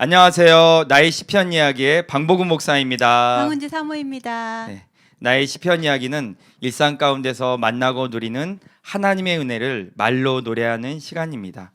안녕하세요. 나의 시편 이야기의 방복훈 목사입니다. 황은지 사모입니다. 네, 나의 시편 이야기는 일상 가운데서 만나고 누리는 하나님의 은혜를 말로 노래하는 시간입니다.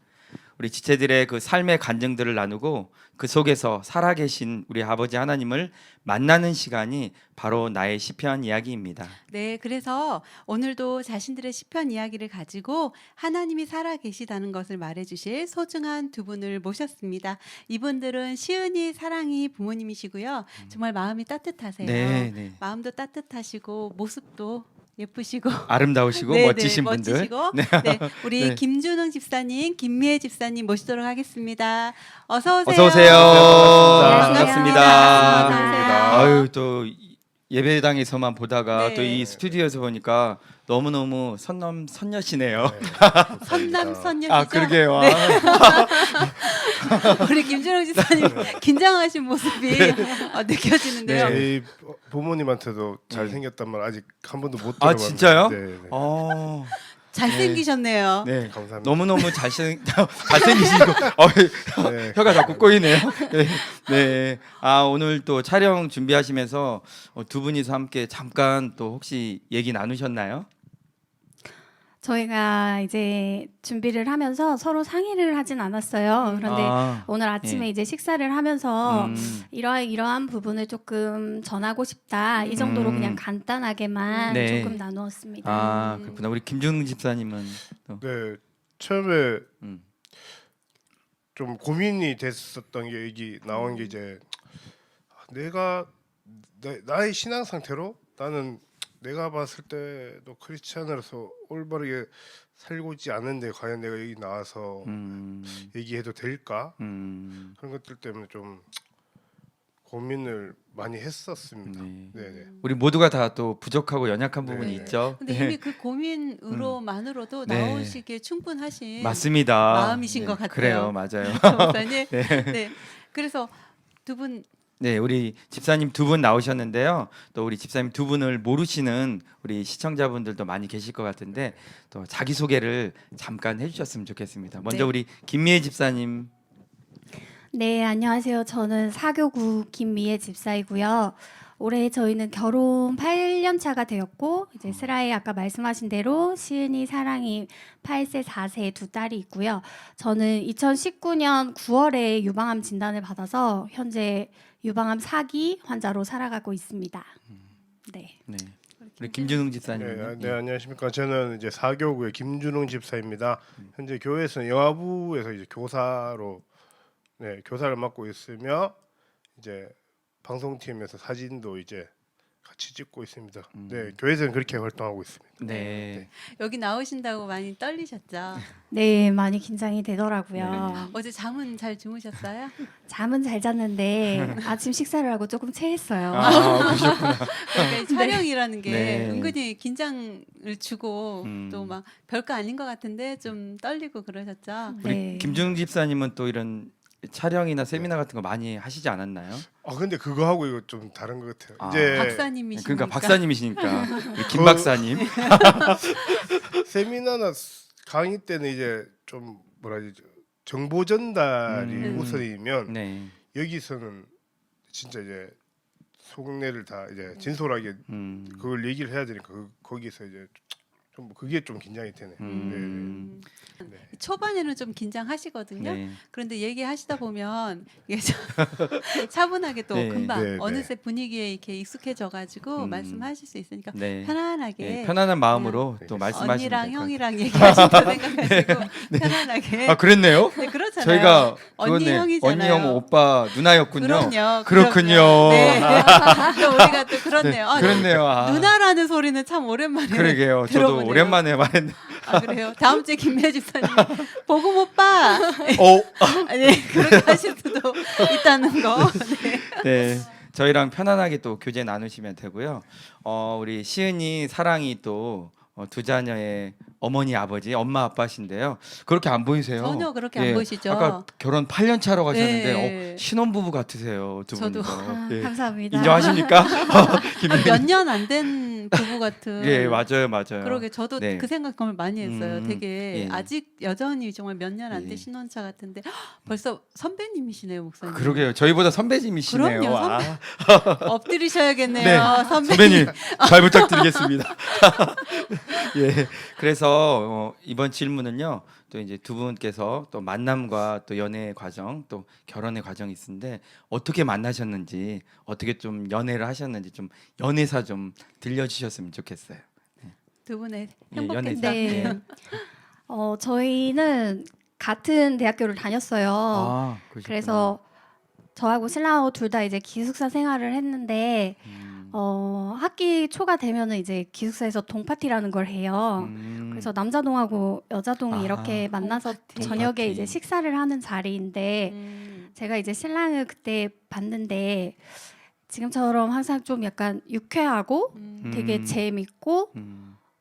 우리 지체들의 그 삶의 간증들을 나누고 그 속에서 살아계신 우리 아버지 하나님을 만나는 시간이 바로 나의 시편 이야기입니다. 네, 그래서 오늘도 자신들의 시편 이야기를 가지고 하나님이 살아 계시다는 것을 말해주실 소중한 두 분을 모셨습니다. 이분들은 시은이, 사랑이 부모님이시고요. 정말 마음이 따뜻하세요. 네. 마음도 따뜻하시고 모습도 예쁘시고 아름다우시고 네, 멋지신 네, 분들. 멋지시고. 네. 네, 우리 네. 김준흥 집사님, 김미애 집사님 모시도록 하겠습니다. 어서 오세요. 어서 오세요. 반갑습니다. 반갑습니다. 아유, 또 예배당에서만 보다가 네. 또 이 스튜디오에서 보니까 너무너무 선녀시네요. 선남 선녀시죠? 아, 그러게요. 네. 우리 김준영 집사님 긴장하신 모습이 느껴지는데요. 저희 부모님한테도 잘생겼단 말 아직 한 번도 못 아, 들어봤는데. 진짜요? 네. 잘생기셨네요. 네. 감사합니다. 너무너무 잘생기시고 네. 혀가 자꾸 꼬이네요. 네. 네. 아, 오늘 또 촬영 준비하시면서 두 분이서 함께 잠깐 또 혹시 얘기 나누셨나요? 저희가 이제 준비를 하면서 서로 상의를 하진 않았어요. 그런데 오늘 아침에 예. 이제 식사를 하면서 음. 이러한 부분을 조금 전하고 싶다. 이 정도로 그냥 간단하게만 네. 조금 나누었습니다. 아, 그렇구나. 우리 김준웅 집사님은 또 네. 처음에 음. 좀 고민이 됐었던 게 여기 나온 게 이제 내가 나의 신앙 상태로 나는 내가 봤을 때도 크리스찬으로서 올바르게 살고 있지 않은데 과연 내가 여기 나와서 얘기해도 될까? 그런 것들 때문에 좀 고민을 많이 했었습니다. 네. 네네. 우리 모두가 다 또 부족하고 연약한 네. 부분이 있죠. 근데 네. 이미 그 고민으로만으로도 네. 나오시기에 충분하신 맞습니다. 마음이신 것 같아요. 그래요, 맞아요. 목사님. 네. 그래서 두 분 네, 우리 집사님 두 분 나오셨는데요. 또 우리 집사님 두 분을 모르시는 우리 시청자분들도 많이 계실 것 같은데 또 자기 소개를 잠깐 해주셨으면 좋겠습니다. 먼저 네. 우리 김미애 집사님. 네, 안녕하세요. 저는 사교구 김미애 집사이고요. 올해 저희는 결혼 8년 차가 되었고 이제 슬라이 아까 말씀하신 대로 시은이, 사랑이 8세, 4세 두 딸이 있고요. 저는 2019년 9월에 유방암 진단을 받아서 현재 유방암 4기 환자로 살아가고 있습니다. 네. 네. 우리 김준웅 집사님. 네, 안녕하십니까. 저는 이제 사교구의 김준웅 집사입니다. 현재 교회에서는 영화부에서 이제 교사로 교사를 맡고 있으며 이제 방송팀에서 사진도 이제 같이 찍고 있습니다. 네, 교회에서는 그렇게 활동하고 있습니다. 네. 여기 나오신다고 많이 떨리셨죠? 네, 많이 긴장이 되더라고요. 어제 잠은 잘 주무셨어요? 잠은 잘 잤는데 아침 식사를 하고 조금 체했어요. 그러셨구나. 그러니까 이 촬영이라는 게 네. 은근히 긴장을 주고 또 막 별거 아닌 것 같은데 좀 떨리고 그러셨죠? 우리 네. 김준웅 집사님은 또 이런 촬영이나 세미나 같은 거 많이 하시지 않았나요? 근데 그거 하고 이거 좀 다른 것 같아요. 아. 이제 박사님이시니까. 그러니까 박사님이시니까 우리 김 박사님. 세미나나 강의 때는 이제 좀 뭐라 해야 되죠? 정보 전달이 우선이면 네. 여기서는 진짜 이제 속내를 다 이제 진솔하게 그걸 얘기를 해야 되니까 거기서 이제 좀 그게 좀 긴장이 되네. 네. 초반에는 좀 긴장하시거든요. 네. 그런데 얘기하시다 보면 이게 좀 차분하게 또 네. 금방 네, 네. 어느새 분위기에 이렇게 익숙해져가지고 말씀하실 수 있으니까 네. 편안하게 네, 편안한 마음으로 또 말씀하시면 언니랑 될 것 형이랑 얘기하신다 생각하시고 편안하게. 같아요. 아, 그랬네요? 네, 그렇잖아요. 저희가 언니 그거네. 형이잖아요. 언니 형 오빠 누나였군요. 그럼요. 그렇군요. 네. 또 우리가 또 그렇네요. 아, 그렇네요. 아. 누나라는 소리는 참 오랜만에 그러게요. 저도 들어보네요. 오랜만에 말했는데. 아, 그래요. 다음 주에 김미애 집사님 보금 오빠. 어. 네, 그렇게 하실 수도 있다는 거. 네. 네. 저희랑 편안하게 또 교제 나누시면 되고요. 우리 시은이, 사랑이 또 두 자녀의 어머니, 아버지, 엄마, 아빠신데요. 그렇게 안 보이세요? 전혀 그렇게 안 보이시죠? 아까 결혼 8년 차로 가셨는데 네. 신혼부부 같으세요, 두 저도. 분이서. 아, 예. 감사합니다. 인정하십니까? 몇 년 안 된 된 부부 같은. 예, 맞아요, 맞아요. 그러게 저도 네. 그 생각을 많이 했어요. 되게 예. 아직 여전히 정말 몇 년 안 된 예. 신혼차 같은데 벌써 선배님이시네요, 목사님. 그러게요. 저희보다 선배님이시네요. 그럼요, 아, 엎드리셔야겠네요, 네. 선배님. 선배님 잘 부탁드리겠습니다. 예. 그래서 이번 질문은요. 또 이제 두 분께서 또 만남과 또 연애 과정, 또 결혼의 과정이 있는데 어떻게 만나셨는지, 어떻게 좀 연애를 하셨는지 좀 연애사 좀 들려주셨으면 좋겠어요. 두 분의 예, 행복했다. 연애사. 네. 예. 저희는 같은 대학교를 다녔어요. 아, 그러셨구나. 그래서 저하고 신랑하고 둘 다 이제 기숙사 생활을 했는데 학기 초가 되면은 이제 기숙사에서 동파티라는 걸 해요. 그래서 남자동하고 여자동이 아, 이렇게 만나서 동파티. 저녁에 이제 식사를 하는 자리인데 제가 이제 신랑을 그때 봤는데 지금처럼 항상 좀 약간 유쾌하고 되게 재밌고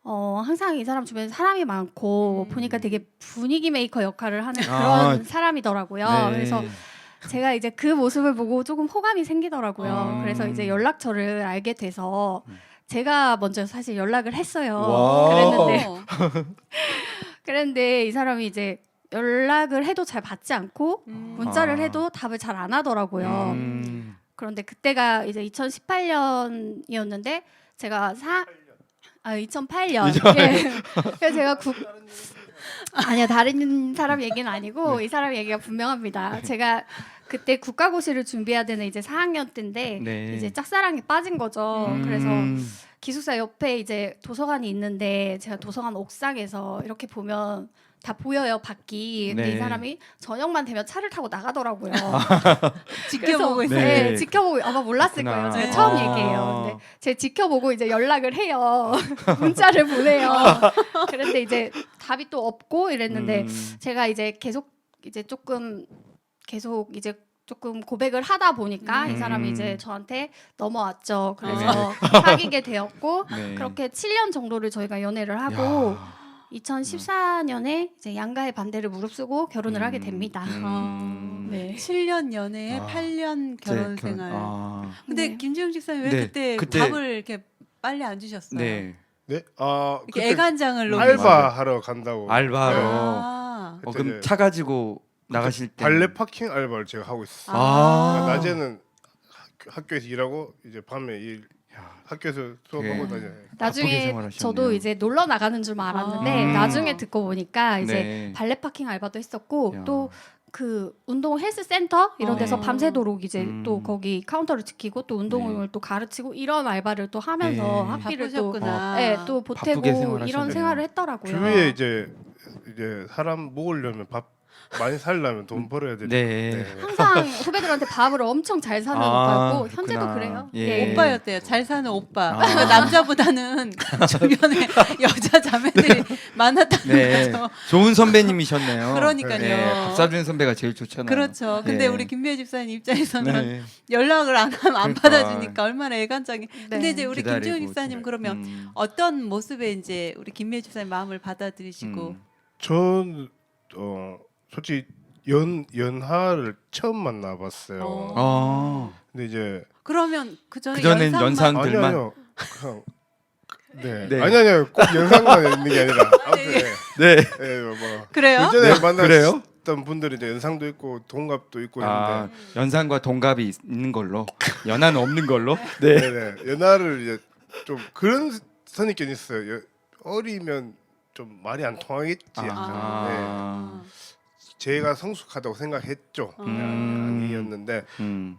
항상 이 사람 주변에 사람이 많고 보니까 되게 분위기 메이커 역할을 하는 그런 아, 사람이더라고요. 네. 그래서 제가 이제 그 모습을 보고 조금 호감이 생기더라고요. 그래서 이제 연락처를 알게 돼서 제가 먼저 사실 연락을 했어요. 와. 그랬는데 이 사람이 이제 연락을 해도 잘 받지 않고 문자를 아. 해도 답을 잘 안 하더라고요. 그런데 그때가 이제 2018년이었는데 제가 2008년. 예. 그래서 제가 아니요, 다른 사람 얘기는 아니고 이 사람 얘기가 분명합니다. 제가 그때 국가고시를 준비해야 되는 이제 4학년 때인데 네. 이제 짝사랑에 빠진 거죠. 그래서 기숙사 옆에 이제 도서관이 있는데 제가 도서관 옥상에서 이렇게 보면 다 보여요, 밖이. 근데 네. 이 사람이 저녁만 되면 차를 타고 나가더라고요. 지켜보고 그래서, 있어요. 네, 네. 지켜보고 아마 몰랐을 그렇구나. 거예요. 제가 네. 처음 아. 얘기해요. 근데 제가 지켜보고 이제 연락을 해요. 문자를 보내요. 그런데 이제 답이 또 없고 이랬는데 제가 이제 계속 이제 조금 고백을 하다 보니까 이 사람이 이제 저한테 넘어왔죠. 그래서 사귀게 되었고 네. 그렇게 7년 정도를 저희가 연애를 하고 야. 2014년에 이제 양가의 반대를 무릅쓰고 결혼을 하게 됩니다. 네. 7년 연애에 아. 8년 결혼 네, 생활. 네. 근데 김지영 집사님 왜 네, 그때 밥을 이렇게 빨리 안 주셨어요? 네. 네, 이렇게 그때 애간장을 놓고. 알바 하러 간다고. 알바로. 아. 그때 그럼 이제 차 가지고 나가실 때 발레 파킹 알바를 제가 하고 있었어요. 아. 그러니까 낮에는 학교에서 일하고 이제 밤에 학교에서 수업하고 네. 다녀요. 나중에 생활하셨네요. 저도 이제 놀러 나가는 줄 알았는데 아. 나중에 듣고 보니까 이제 네. 발레 파킹 알바도 했었고 야. 또 그 운동 헬스 센터 이런 데서 네. 밤새도록 이제 또 음. 거기 카운터를 지키고 또 운동을 네. 또 가르치고 이런 알바를 또 하면서 네. 학비를 또 바쁘셨구나. 네, 또 바쁘게 보태고 생활하셨네요. 이런 생활을 했더라고요. 주위에 이제 사람 먹으려면 밥 많이 살려면 돈 벌어야 되니까. 네. 항상 후배들한테 밥을 엄청 잘 사는 아, 오빠고 현재도 그렇구나. 그래요. 예. 오빠였대요. 잘 사는 오빠. 아. 그러니까 남자보다는 주변에 여자 자매들이 많았다는 네. 거죠. 좋은 선배님이셨네요. 그러니까요. 네. 밥 사주는 선배가 제일 좋잖아요. 그렇죠. 근데 네. 우리 김미애 집사님 입장에서는 네. 연락을 안 하면 안 그러니까. 받아주니까 얼마나 애간장이. 근데 네. 이제 우리 기다리고 김지훈 집사님 좀. 그러면 어떤 모습에 이제 우리 김미애 집사님 마음을 받아들이시고 전 솔직히 연하를 처음 만나봤어요. 근데 이제 그러면 그 전에 그전엔 연상만 연상들만 아니요, 그냥 네. 네. 아니요, 꼭 연상만 있는 게 아니라 아무튼 네. 뭐 그래요? 예전에 네? 만났던 분들이 이제 연상도 있고 동갑도 있고 아, 했는데 연상과 동갑이 있는 걸로 연하는 없는 걸로. 네. 네네. 연하를 이제 좀 그런 선입견이 있어요. 어리면 좀 말이 안 통하겠지. 약간. 네. 아. 제가 성숙하다고 생각했죠. 아니었는데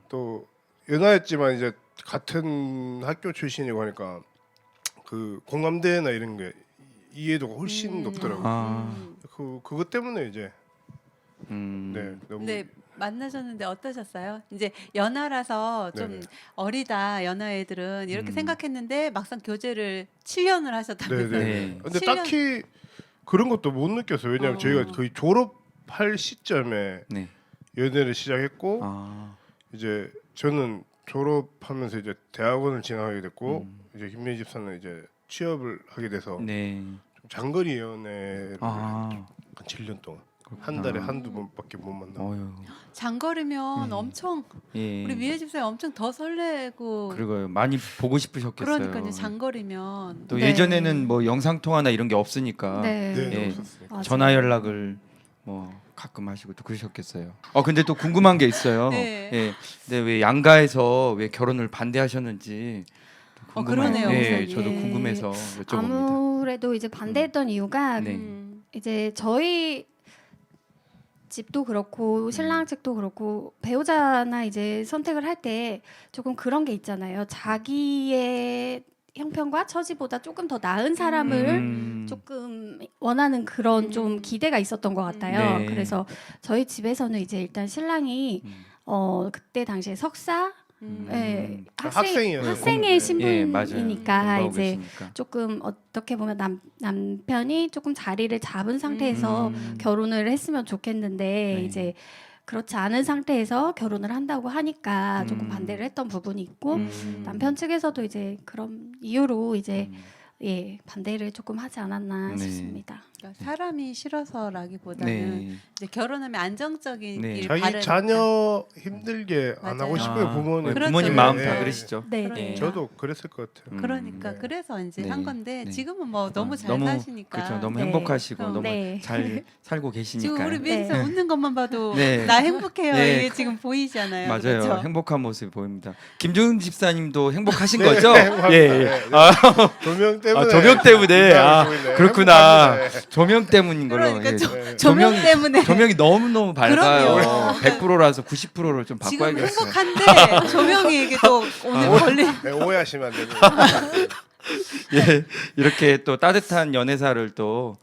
또 연하였지만 이제 같은 학교 출신이고 하니까 그 공감대나 이런 게 이해도가 훨씬 높더라고요. 아. 그것 때문에 이제 음. 네 너무 네 만나셨는데 어떠셨어요? 이제 연하라서 좀 네네. 어리다 연하 애들은 이렇게 생각했는데 막상 교제를 7년을 하셨다면서요? 네. 근데 7년? 딱히 그런 것도 못 느꼈어요. 왜냐하면 저희가 거의 졸업할 시점에 네. 연애를 시작했고 아. 이제 저는 졸업하면서 이제 대학원을 진학하게 됐고 이제 김미애 집사는 이제 취업을 하게 돼서 네. 좀 장거리 연애를 아. 한 7년 동안 한 달에 한두 번밖에 못 만나. 어휴. 장거리면 엄청 예. 우리 미애 집사님 엄청 더 설레고 그리고요. 많이 보고 싶으셨겠어요. 그러니까요. 장거리면 또 네. 예전에는 뭐 영상 통화나 이런 게 없으니까 네. 네, 예. 없었어요. 맞아요. 전화 연락을 뭐 가끔 하시고 또 그러셨겠어요. 근데 또 궁금한 게 있어요. 네. 예. 근데 왜 양가에서 왜 결혼을 반대하셨는지 또 그러네요, 예, 목사님. 저도 궁금해서 여쭤봅니다. 아무래도 이제 반대했던 이유가 네. 이제 저희 집도 그렇고 신랑 측도 그렇고 배우자나 이제 선택을 할 때 조금 그런 게 있잖아요. 자기의 형편과 처지보다 조금 더 나은 사람을 조금 원하는 그런 좀 기대가 있었던 것 같아요. 네. 그래서 저희 집에서는 이제 일단 신랑이 그때 당시에 석사 예, 학생이었어요. 학생의 네. 신분이니까 공부하고 이제 계시니까. 조금 어떻게 보면 남편이 조금 자리를 잡은 상태에서 결혼을 했으면 좋겠는데 네. 이제 그렇지 않은 상태에서 결혼을 한다고 하니까 조금 반대를 했던 부분이 있고 남편 측에서도 이제 그런 이유로 이제 예 반대를 조금 하지 않았나 네. 싶습니다. 그러니까 사람이 싫어서라기보다는 네. 이제 결혼하면 안정적인 네. 일 자기 바라니까. 자녀 힘들게 안 하고 맞아요. 싶어요 부모님. 그렇죠. 부모님 마음 다 네. 그러시죠. 네, 네. 저도 그랬을 것 같아요. 그러니까 네. 그래서 이제 네. 한 건데 네. 지금은 뭐 너무 잘 너무 사시니까. 그렇죠. 너무 네. 행복하시고 너무 네. 잘 살고 계시니까. 지금 우리 미애 네. 집사 웃는 것만 봐도 네. 나 행복해요. 네. 이게 지금 보이잖아요. 맞아요. 그렇죠? 행복한 모습이 보입니다. 김준 집사님도 행복하신 네, 거죠? 행복합니다. 예. 네, 예. 네. 아, 조명 때문에. 조명 때문에. 아, 보이네. 그렇구나. 행복합니다. 네. 조명 때문인 걸로. 그러니까 예. 네. 조명 때문에 조명이 너무너무 밝아요. 그럼요. 100%라서 90%를 좀 지금 바꿔야겠어요. 행복한데 조명이 이게 또 오늘 걸리. 네, 오해하시면 안 됩니다. 예. 이렇게 또 따뜻한 연애사를 또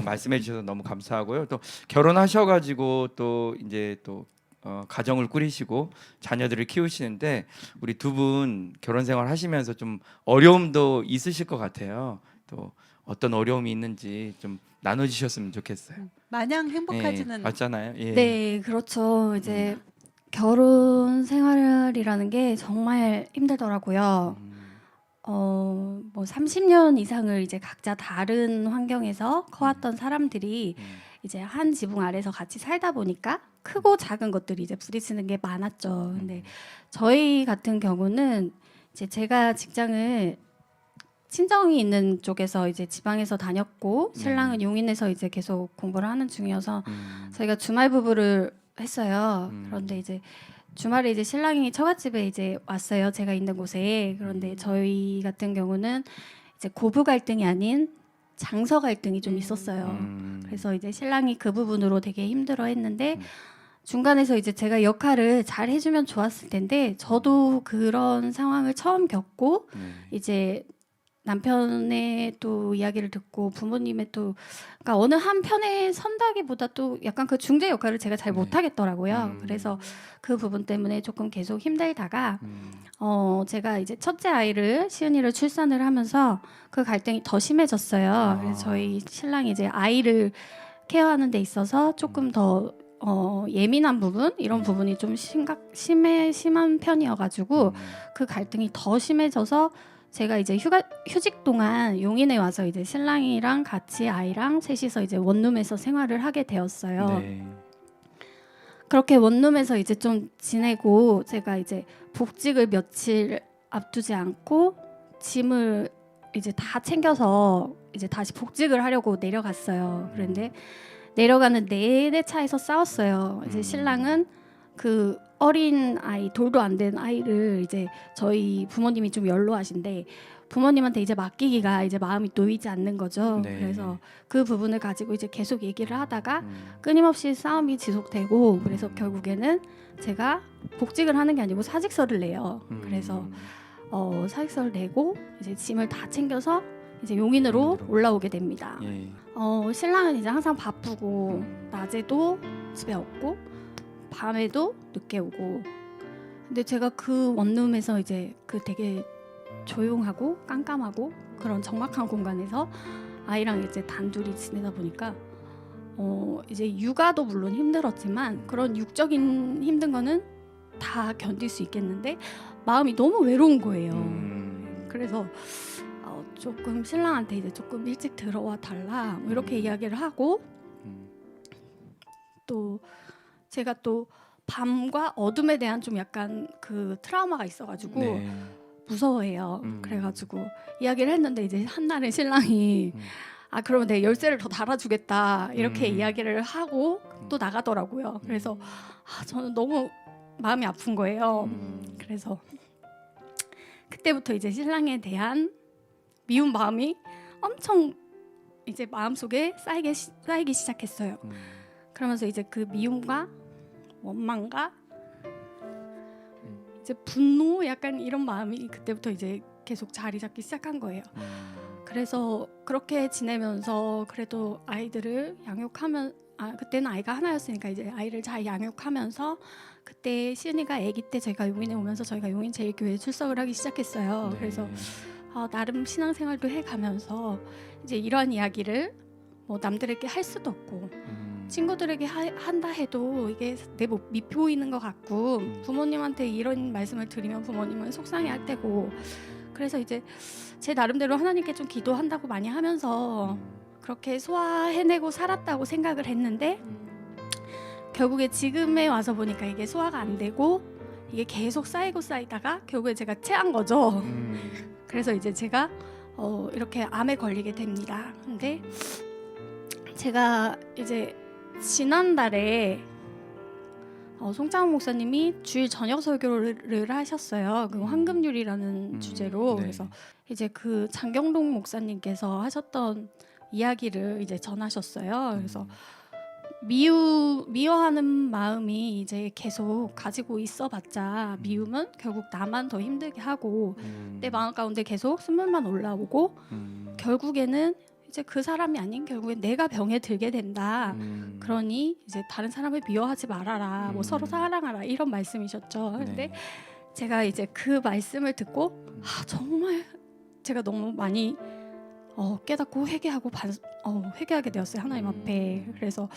말씀해 주셔서 너무 감사하고요. 또 결혼하셔가지고 또 이제 또 가정을 꾸리시고 자녀들을 키우시는데 우리 두 분 결혼 생활 하시면서 좀 어려움도 있으실 것 같아요. 또 어떤 어려움이 있는지 좀 나눠주셨으면 좋겠어요. 마냥 예, 행복하지는 맞잖아요. 예. 네, 그렇죠. 이제 결혼 생활이라는 게 정말 힘들더라고요. 뭐 30년 이상을 이제 각자 다른 환경에서 커왔던 사람들이 이제 한 지붕 아래서 같이 살다 보니까 크고 작은 것들이 이제 부딪히는 게 많았죠. 근데 저희 같은 경우는 이제 제가 직장을 친정이 있는 쪽에서 이제 지방에서 다녔고 신랑은 용인에서 이제 계속 공부를 하는 중이어서 저희가 주말 부부를 했어요. 그런데 이제 주말에 이제 신랑이 처갓집에 이제 왔어요. 제가 있는 곳에. 그런데 저희 같은 경우는 이제 고부 갈등이 아닌 장서 갈등이 좀 있었어요. 그래서 이제 신랑이 그 부분으로 되게 힘들어했는데 중간에서 이제 제가 역할을 잘 해주면 좋았을 텐데 저도 그런 상황을 처음 겪고 이제 남편의 또 이야기를 듣고 부모님의 또 그러니까 어느 한 편에 선다기보다 또 약간 그 중재 역할을 제가 잘 못하겠더라고요. 그래서 그 부분 때문에 조금 계속 힘들다가 제가 이제 첫째 아이를 시은이를 출산을 하면서 그 갈등이 더 심해졌어요. 그래서 저희 신랑이 이제 아이를 케어하는 데 있어서 조금 더 예민한 부분 이런 부분이 좀 심한 편이어가지고 그 갈등이 더 심해져서 제가 이제 휴직 동안 용인에 와서 이제 신랑이랑 같이 아이랑 셋이서 이제 원룸에서 생활을 하게 되었어요. 네. 그렇게 원룸에서 이제 좀 지내고 제가 이제 복직을 며칠 앞두지 않고 짐을 이제 다 챙겨서 이제 다시 복직을 하려고 내려갔어요. 그런데 내려가는 내내 차에서 싸웠어요. 이제 신랑은 그 어린 아이 돌도 안 된 아이를 이제 저희 부모님이 좀 연로하신데 부모님한테 이제 맡기기가 이제 마음이 놓이지 않는 거죠. 네. 그래서 그 부분을 가지고 이제 계속 얘기를 하다가 끊임없이 싸움이 지속되고 그래서 결국에는 제가 복직을 하는 게 아니고 사직서를 내요. 그래서 사직서를 내고 이제 짐을 다 챙겨서 이제 용인으로 올라오게 됩니다. 예. 신랑은 이제 항상 바쁘고 낮에도 집에 없고 밤에도 늦게 오고 근데 제가 그 원룸에서 이제 그 되게 조용하고 깜깜하고 그런 적막한 공간에서 아이랑 이제 단둘이 지내다 보니까 이제 육아도 물론 힘들었지만 그런 육적인 힘든 거는 다 견딜 수 있겠는데 마음이 너무 외로운 거예요. 그래서 조금 신랑한테 이제 조금 일찍 들어와 달라 뭐 이렇게 이야기를 하고 또 제가 또 밤과 어둠에 대한 좀 약간 그 트라우마가 있어가지고 네. 무서워해요. 음. 그래가지고 이야기를 했는데 이제 한날은 신랑이 아 그러면 내 열쇠를 더 달아주겠다 이렇게 이야기를 하고 또 나가더라고요. 그래서 아, 저는 너무 마음이 아픈 거예요. 그래서 그때부터 이제 신랑에 대한 미운 마음이 엄청 이제 마음속에 쌓이기 시작했어요. 그러면서 이제 그 미움과 원망과 이제 분노 약간 이런 마음이 그때부터 이제 계속 자리 잡기 시작한 거예요. 그래서 그렇게 지내면서 그래도 아이들을 양육하면 그때는 아이가 하나였으니까 이제 아이를 잘 양육하면서 그때 시은이가 아기 때 저희가 용인에 오면서 저희가 용인 제일교회에 출석을 하기 시작했어요. 네. 그래서 나름 신앙생활도 해가면서 이제 이러한 이야기를 뭐 남들에게 할 수도 없고 친구들에게 한다 해도 이게 내 밑보이는 것 같고 부모님한테 이런 말씀을 드리면 부모님은 속상해할 테고 그래서 이제 제 나름대로 하나님께 좀 기도한다고 많이 하면서 그렇게 소화해내고 살았다고 생각을 했는데 결국에 지금에 와서 보니까 이게 소화가 안 되고 이게 계속 쌓이다가 결국에 제가 체한 거죠. 그래서 이제 제가 이렇게 암에 걸리게 됩니다. 근데 제가 이제 지난달에 송창훈 목사님이 주일 저녁 설교를 하셨어요. 그 황금률이라는 주제로. 네. 그래서 이제 그 장경동 목사님께서 하셨던 이야기를 이제 전하셨어요. 그래서 미워하는 마음이 이제 계속 가지고 있어봤자 미움은 결국 나만 더 힘들게 하고 내 마음 가운데 계속 숨물만 올라오고 결국에는 이제 그 사람이 아닌 결국엔 내가 병에 들게 된다. 그러니 이제 다른 사람을 미워하지 말아라. 뭐 서로 사랑하라 이런 말씀이셨죠. 근데 네. 제가 이제 그 말씀을 듣고 정말 제가 너무 많이 깨닫고 회개하고 회개하게 되었어요. 하나님 앞에. 그래서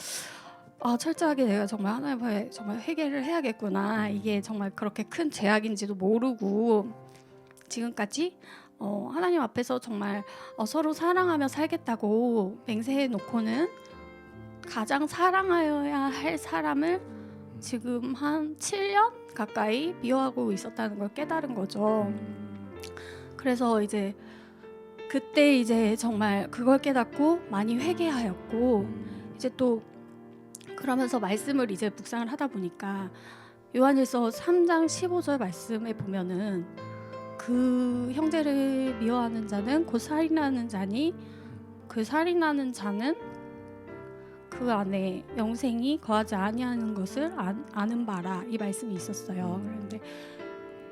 철저하게 내가 정말 하나님 앞에 정말 회개를 해야겠구나. 이게 정말 그렇게 큰 죄악인지도 모르고 지금까지 하나님 앞에서 정말 서로 사랑하며 살겠다고 맹세해 놓고는 가장 사랑하여야 할 사람을 지금 한 7년 가까이 미워하고 있었다는 걸 깨달은 거죠. 그래서 이제 그때 이제 정말 그걸 깨닫고 많이 회개하였고 이제 또 그러면서 말씀을 이제 묵상을 하다 보니까 요한일서 3장 15절 말씀에 보면은 그 형제를 미워하는 자는 곧 살인하는 자니 그 살인하는 자는 그 안에 영생이 거하지 아니하는 것을 아는 바라 이 말씀이 있었어요. 그런데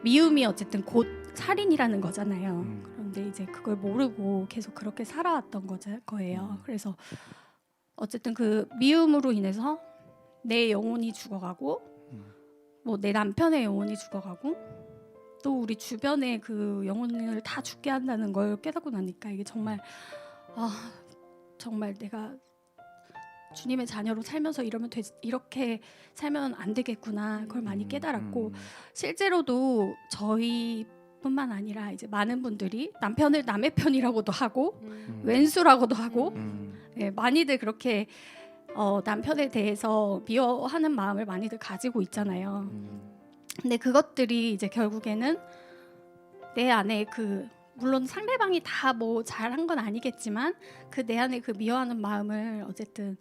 미움이 어쨌든 곧 살인이라는 거잖아요. 그런데 이제 그걸 모르고 계속 그렇게 살아왔던 거예요. 그래서 어쨌든 그 미움으로 인해서 내 영혼이 죽어가고 뭐 내 남편의 영혼이 죽어가고 또 우리 주변에 그 영혼을 다 죽게 한다는 걸 깨닫고 나니까 이게 정말 정말 내가 주님의 자녀로 살면서 이렇게 살면 안 되겠구나 그걸 많이 깨달았고 실제로도 저희뿐만 아니라 이제 많은 분들이 남편을 남의 편이라고도 하고 왼수라고도 하고 네, 많이들 그렇게 남편에 대해서 미워하는 마음을 많이들 가지고 있잖아요. 근데 그것들이 이제 결국에는 내 안에 물론 상대방이 다 뭐 잘한 건 아니겠지만 그 내 안에 그 미워하는 마음을 어쨌든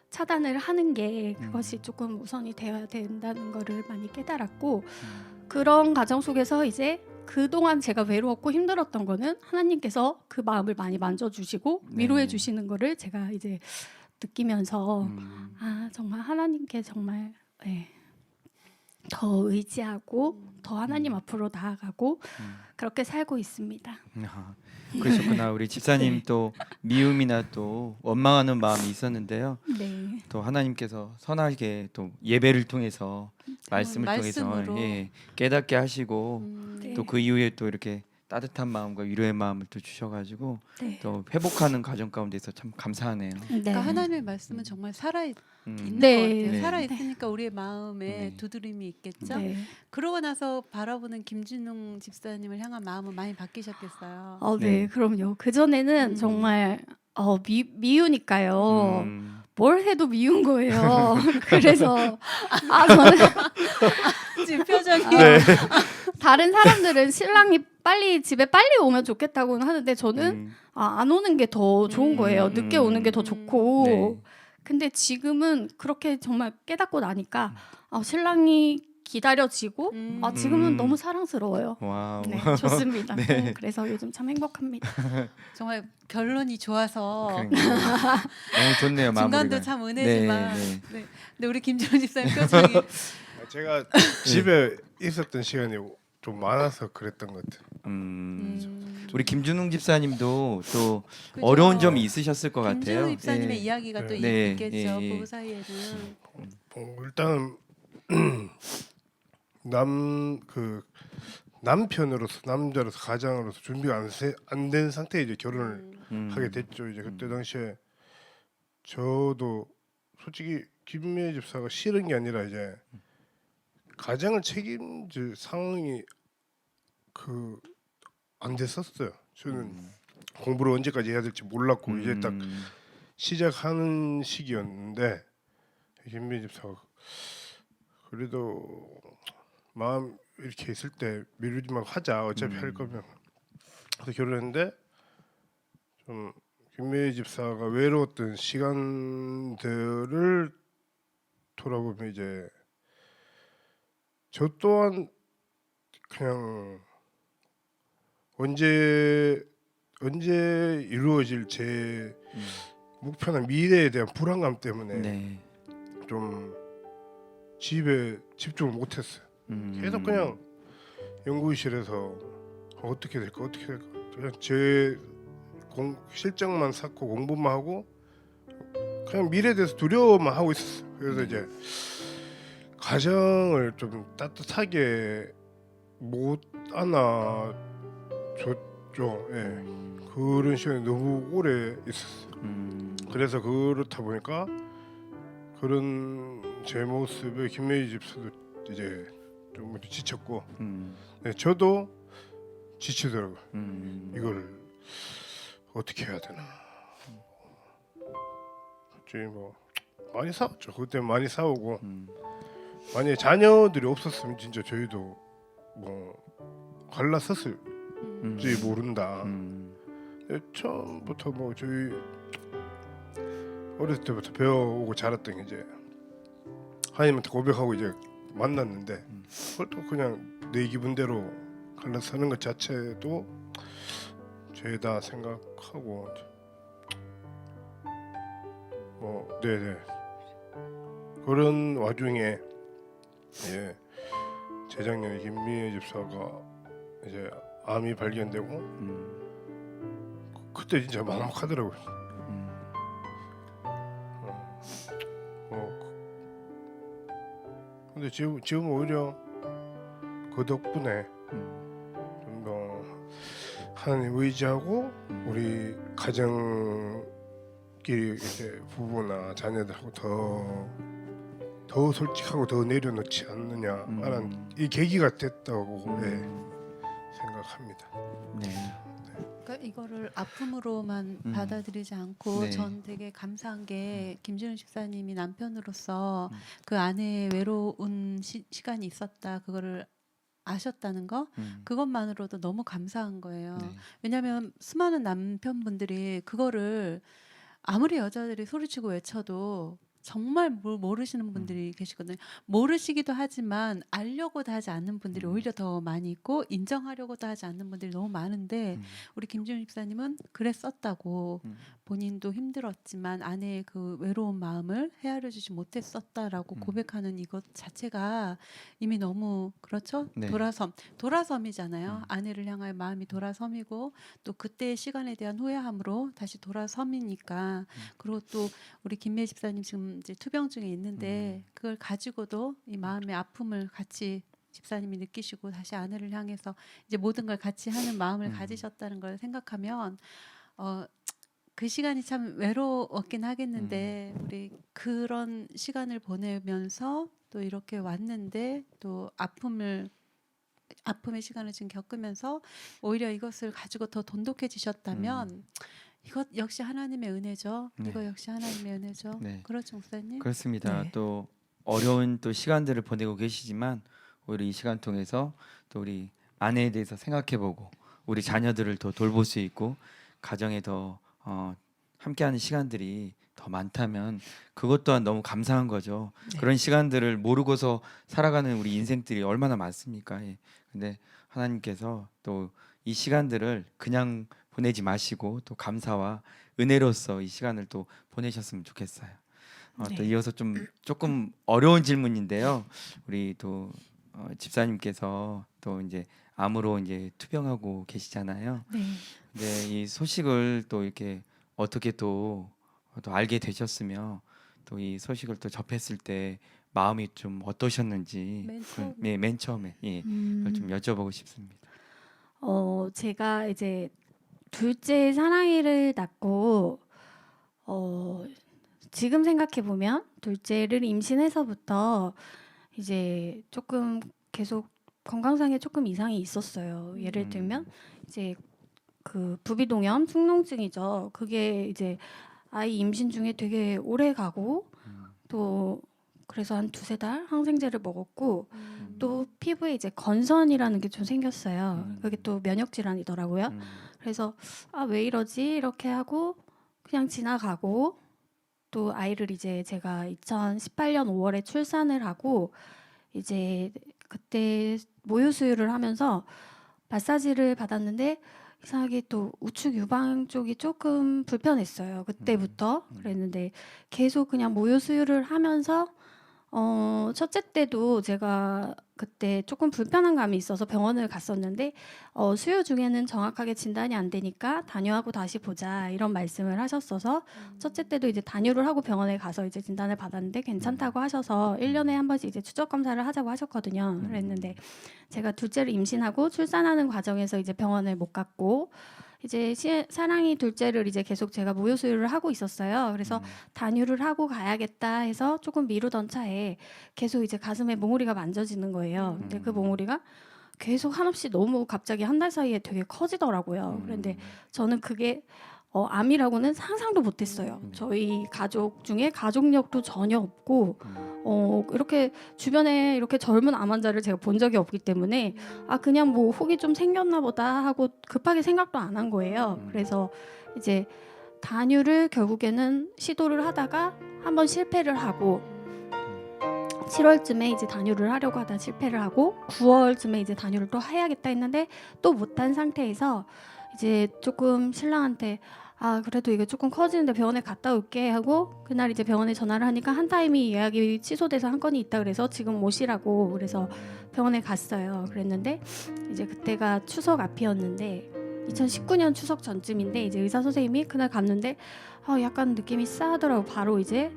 차단을 하는 게 그것이 조금 우선이 되어야 된다는 거를 많이 깨달았고 그런 과정 속에서 이제 그동안 제가 외로웠고 힘들었던 거는 하나님께서 그 마음을 많이 만져주시고 위로해 주시는 거를 제가 이제 느끼면서 정말 하나님께 정말 더 의지하고 더 하나님 앞으로 나아가고 그렇게 살고 있습니다. 그러셨구나. 우리 집사님 또 미움이나 또 원망하는 마음이 있었는데요. 네. 또 하나님께서 선하게 또 예배를 통해서 말씀을 말씀으로. 통해서 깨닫게 하시고 네. 또 그 이후에 또 이렇게 따뜻한 마음과 위로의 마음을 또 주셔가지고 네. 또 회복하는 과정 가운데서 참 감사하네요. 그러니까 하나님의 말씀은 정말 살아있는 네. 것 같아요. 네. 살아있으니까 우리의 마음에 네. 두드림이 있겠죠. 네. 그러고 나서 바라보는 김진웅 집사님을 향한 마음은 많이 바뀌셨겠어요. 네, 네. 그럼요. 그 전에는 정말 미우니까요. 뭘 해도 미운 거예요. 그래서 저는 지금 표정이 네. 다른 사람들은 신랑이 집에 빨리 오면 좋겠다고는 하는데 저는 안 오는 게 더 좋은 거예요. 늦게 오는 게 더 좋고. 네. 근데 지금은 그렇게 정말 깨닫고 나니까 신랑이 기다려지고 지금은 음. 너무 사랑스러워요. 와우. 네, 좋습니다. 네. 그래서 요즘 참 행복합니다. 정말 결론이 좋아서 그러니까요. 너무 좋네요. 마무리가. 중간도 참 은혜지만 네, 네. 네. 근데 우리 김준호 집사님 표정이 제가 집에 있었던 시간이 좀 많아서 그랬던 것 같아요. 우리 김준웅 집사님도 또 그죠. 어려운 점이 있으셨을 것 같아요. 김준호 집사님의 네. 이야기가 또 네, 있겠죠. 예, 예. 부부 사이에는. 일단 남편으로서 남자로서 가장으로서 준비가 안 된 상태에 이제 결혼을 하게 됐죠. 이제 그때 당시에 저도 솔직히 김미애 집사가 싫은 게 아니라 이제 가장을 책임질 상황이 안 됐었어요. 저는 공부를 언제까지 해야 될지 몰랐고 이제 딱 시작하는 시기였는데 김미애 집사가 그래도 마음 이렇게 있을 때 미루지 말고 하자. 어차피 할 거면. 그래서 결혼했는데 좀 김미애 집사가 외로웠던 시간들을 돌아보면 이제 저 또한 그냥 언제 이루어질 제 목표나 미래에 대한 불안감 때문에 네. 좀 집에 집중을 못했어요. 계속 그냥 연구실에서 어떻게 될까 그냥 제 실적만 쌓고 공부만 하고 그냥 미래에 대해서 두려워만 하고 있었어요. 그래서 이제 가정을 좀 따뜻하게 못 안아줬죠. 예. 그런 시간이 너무 오래 있었어요. 그래서 그렇다 보니까 그런 제 모습에 김매희 집사도 이제 좀 지쳤고 네, 저도 지치더라고요. 이걸 어떻게 해야 되나. 갑자기 뭐 많이 싸웠죠. 그때 많이 싸우고 만약에 자녀들이 없었으면 진짜 저희도 뭐 갈라섰을지 모른다. 처음부터 뭐 저희 어렸을 때부터 배워오고 자랐던 게 이제 하나님한테 고백하고 이제 만났는데 그걸 또 그냥 내 기분대로 갈라서는 것 자체도 죄다 생각하고 뭐 네네 그런 와중에 예 재작년에 김미애 집사가 이제 암이 발견되고 그때 진짜 막막하더라고요. 근데 지금 오히려 그 덕분에 좀 더 하나님 의지하고 우리 가정끼리 이제 부부나 자녀들하고 더 솔직하고 더 내려놓지 않느냐라는 이 계기가 됐다고 생각합니다. 네. 그러니까 이거를 아픔으로만 받아들이지 않고 네. 전 되게 감사한 게 김준우 집사님이 남편으로서 그 아내의 외로운 시간이 있었다 그거를 아셨다는 거 그것만으로도 너무 감사한 거예요. 네. 왜냐하면 수많은 남편분들이 그거를 아무리 여자들이 소리치고 외쳐도 정말 모르시는 분들이 계시거든요. 모르시기도 하지만 알려고도 하지 않는 분들이 오히려 더 많이 있고 인정하려고도 하지 않는 분들이 너무 많은데 우리 김준우 집사님은 그랬었다고 본인도 힘들었지만 아내의 그 외로운 마음을 헤아려주지 못했었다라고 고백하는 이것 자체가 이미 너무 그렇죠? 네. 돌아섬이잖아요. 아내를 향할 마음이 돌아섬이고 또 그때의 시간에 대한 후회함으로 다시 돌아섬이니까 그리고 또 우리 김미애 집사님 지금 이제 투병 중에 있는데 그걸 가지고도 이 마음의 아픔을 같이 집사님이 느끼시고 다시 아내를 향해서 이제 모든 걸 같이 하는 마음을 가지셨다는 걸 생각하면 그 시간이 참 외로웠긴 하겠는데 우리 그런 시간을 보내면서 또 이렇게 왔는데 또 아픔의 시간을 지금 겪으면서 오히려 이것을 가지고 더 돈독해지셨다면 이것 역시 하나님의 은혜죠. 네. 이거 역시 하나님의 은혜죠. 네. 그렇죠, 목사님? 그렇습니다. 네. 또 어려운 또 시간들을 보내고 계시지만 오히려 이 시간 통해서 또 우리 아내에 대해서 생각해보고 우리 자녀들을 더 돌볼 수 있고 가정에 더 함께하는 시간들이 더 많다면 그것 또한 너무 감사한 거죠. 네. 그런 시간들을 모르고서 살아가는 우리 인생들이 얼마나 많습니까? 예. 근데 하나님께서 또 이 시간들을 그냥 보내지 마시고 또 감사와 은혜로서 이 시간을 또 보내셨으면 좋겠어요. 또 네. 이어서 조금 어려운 질문인데요. 우리 또 집사님께서 또 이제 암으로 이제 투병하고 계시잖아요. 네. 근데 이 소식을 또 이렇게 어떻게 또 알게 되셨으며 또 이 소식을 또 접했을 때 마음이 좀 어떠셨는지 맨 처음에. 네, 맨 처음에 그걸 좀 여쭤보고 싶습니다. 제가 이제 둘째 사랑이를 낳고 지금 생각해 보면 둘째를 임신해서부터 이제 조금 계속 건강상에 조금 이상이 있었어요. 예를 들면 이제 그 부비동염, 축농증이죠. 그게 이제 아이 임신 중에 되게 오래 가고 또 그래서 한 두세 달 항생제를 먹었고 또 피부에 이제 건선이라는 게 좀 생겼어요. 그게 또 면역 질환이더라고요. 그래서 왜 이러지 이렇게 하고 그냥 지나가고 또 아이를 이제 제가 2018년 5월에 출산을 하고 이제 그때 모유 수유를 하면서 마사지를 받았는데 이상하게 또 우측 유방 쪽이 조금 불편했어요. 그때부터 그랬는데 계속 그냥 모유 수유를 하면서 첫째 때도 제가 그때 조금 불편한 감이 있어서 병원을 갔었는데 수유 중에는 정확하게 진단이 안 되니까 단유하고 다시 보자 이런 말씀을 하셨어서 첫째 때도 이제 단유를 하고 병원에 가서 이제 진단을 받았는데 괜찮다고 하셔서 1년에 한 번씩 이제 추적 검사를 하자고 하셨거든요. 그랬는데 제가 둘째를 임신하고 출산하는 과정에서 이제 병원을 못 갔고 이제 사랑이 둘째를 이제 계속 제가 모유 수유를 하고 있었어요. 그래서 단유를 하고 가야겠다 해서 조금 미루던 차에 계속 이제 가슴에 몽우리가 만져지는 거예요. 근데 그 몽우리가 계속 한없이 너무 갑자기 한 달 사이에 되게 커지더라고요. 그런데 저는 그게 암이라고는 상상도 못했어요. 저희 가족 중에 가족력도 전혀 없고 이렇게 주변에 이렇게 젊은 암 환자를 제가 본 적이 없기 때문에 그냥 뭐 혹이 좀 생겼나 보다 하고 급하게 생각도 안 한 거예요. 그래서 이제 단유를 결국에는 시도를 하다가 한번 실패를 하고 7월쯤에 이제 단유를 하려고 하다 실패를 하고 9월쯤에 이제 단유를 또 해야겠다 했는데 또 못한 상태에서 이제 조금 신랑한테 그래도 이게 조금 커지는데 병원에 갔다 올게 하고 그날 이제 병원에 전화를 하니까 한 타임이 예약이 취소돼서 한 건이 있다 그래서 지금 오시라고 그래서 병원에 갔어요. 그랬는데 이제 그때가 추석 앞이었는데 2019년 추석 전쯤인데 이제 의사 선생님이 그날 갔는데 약간 느낌이 싸하더라고. 바로 이제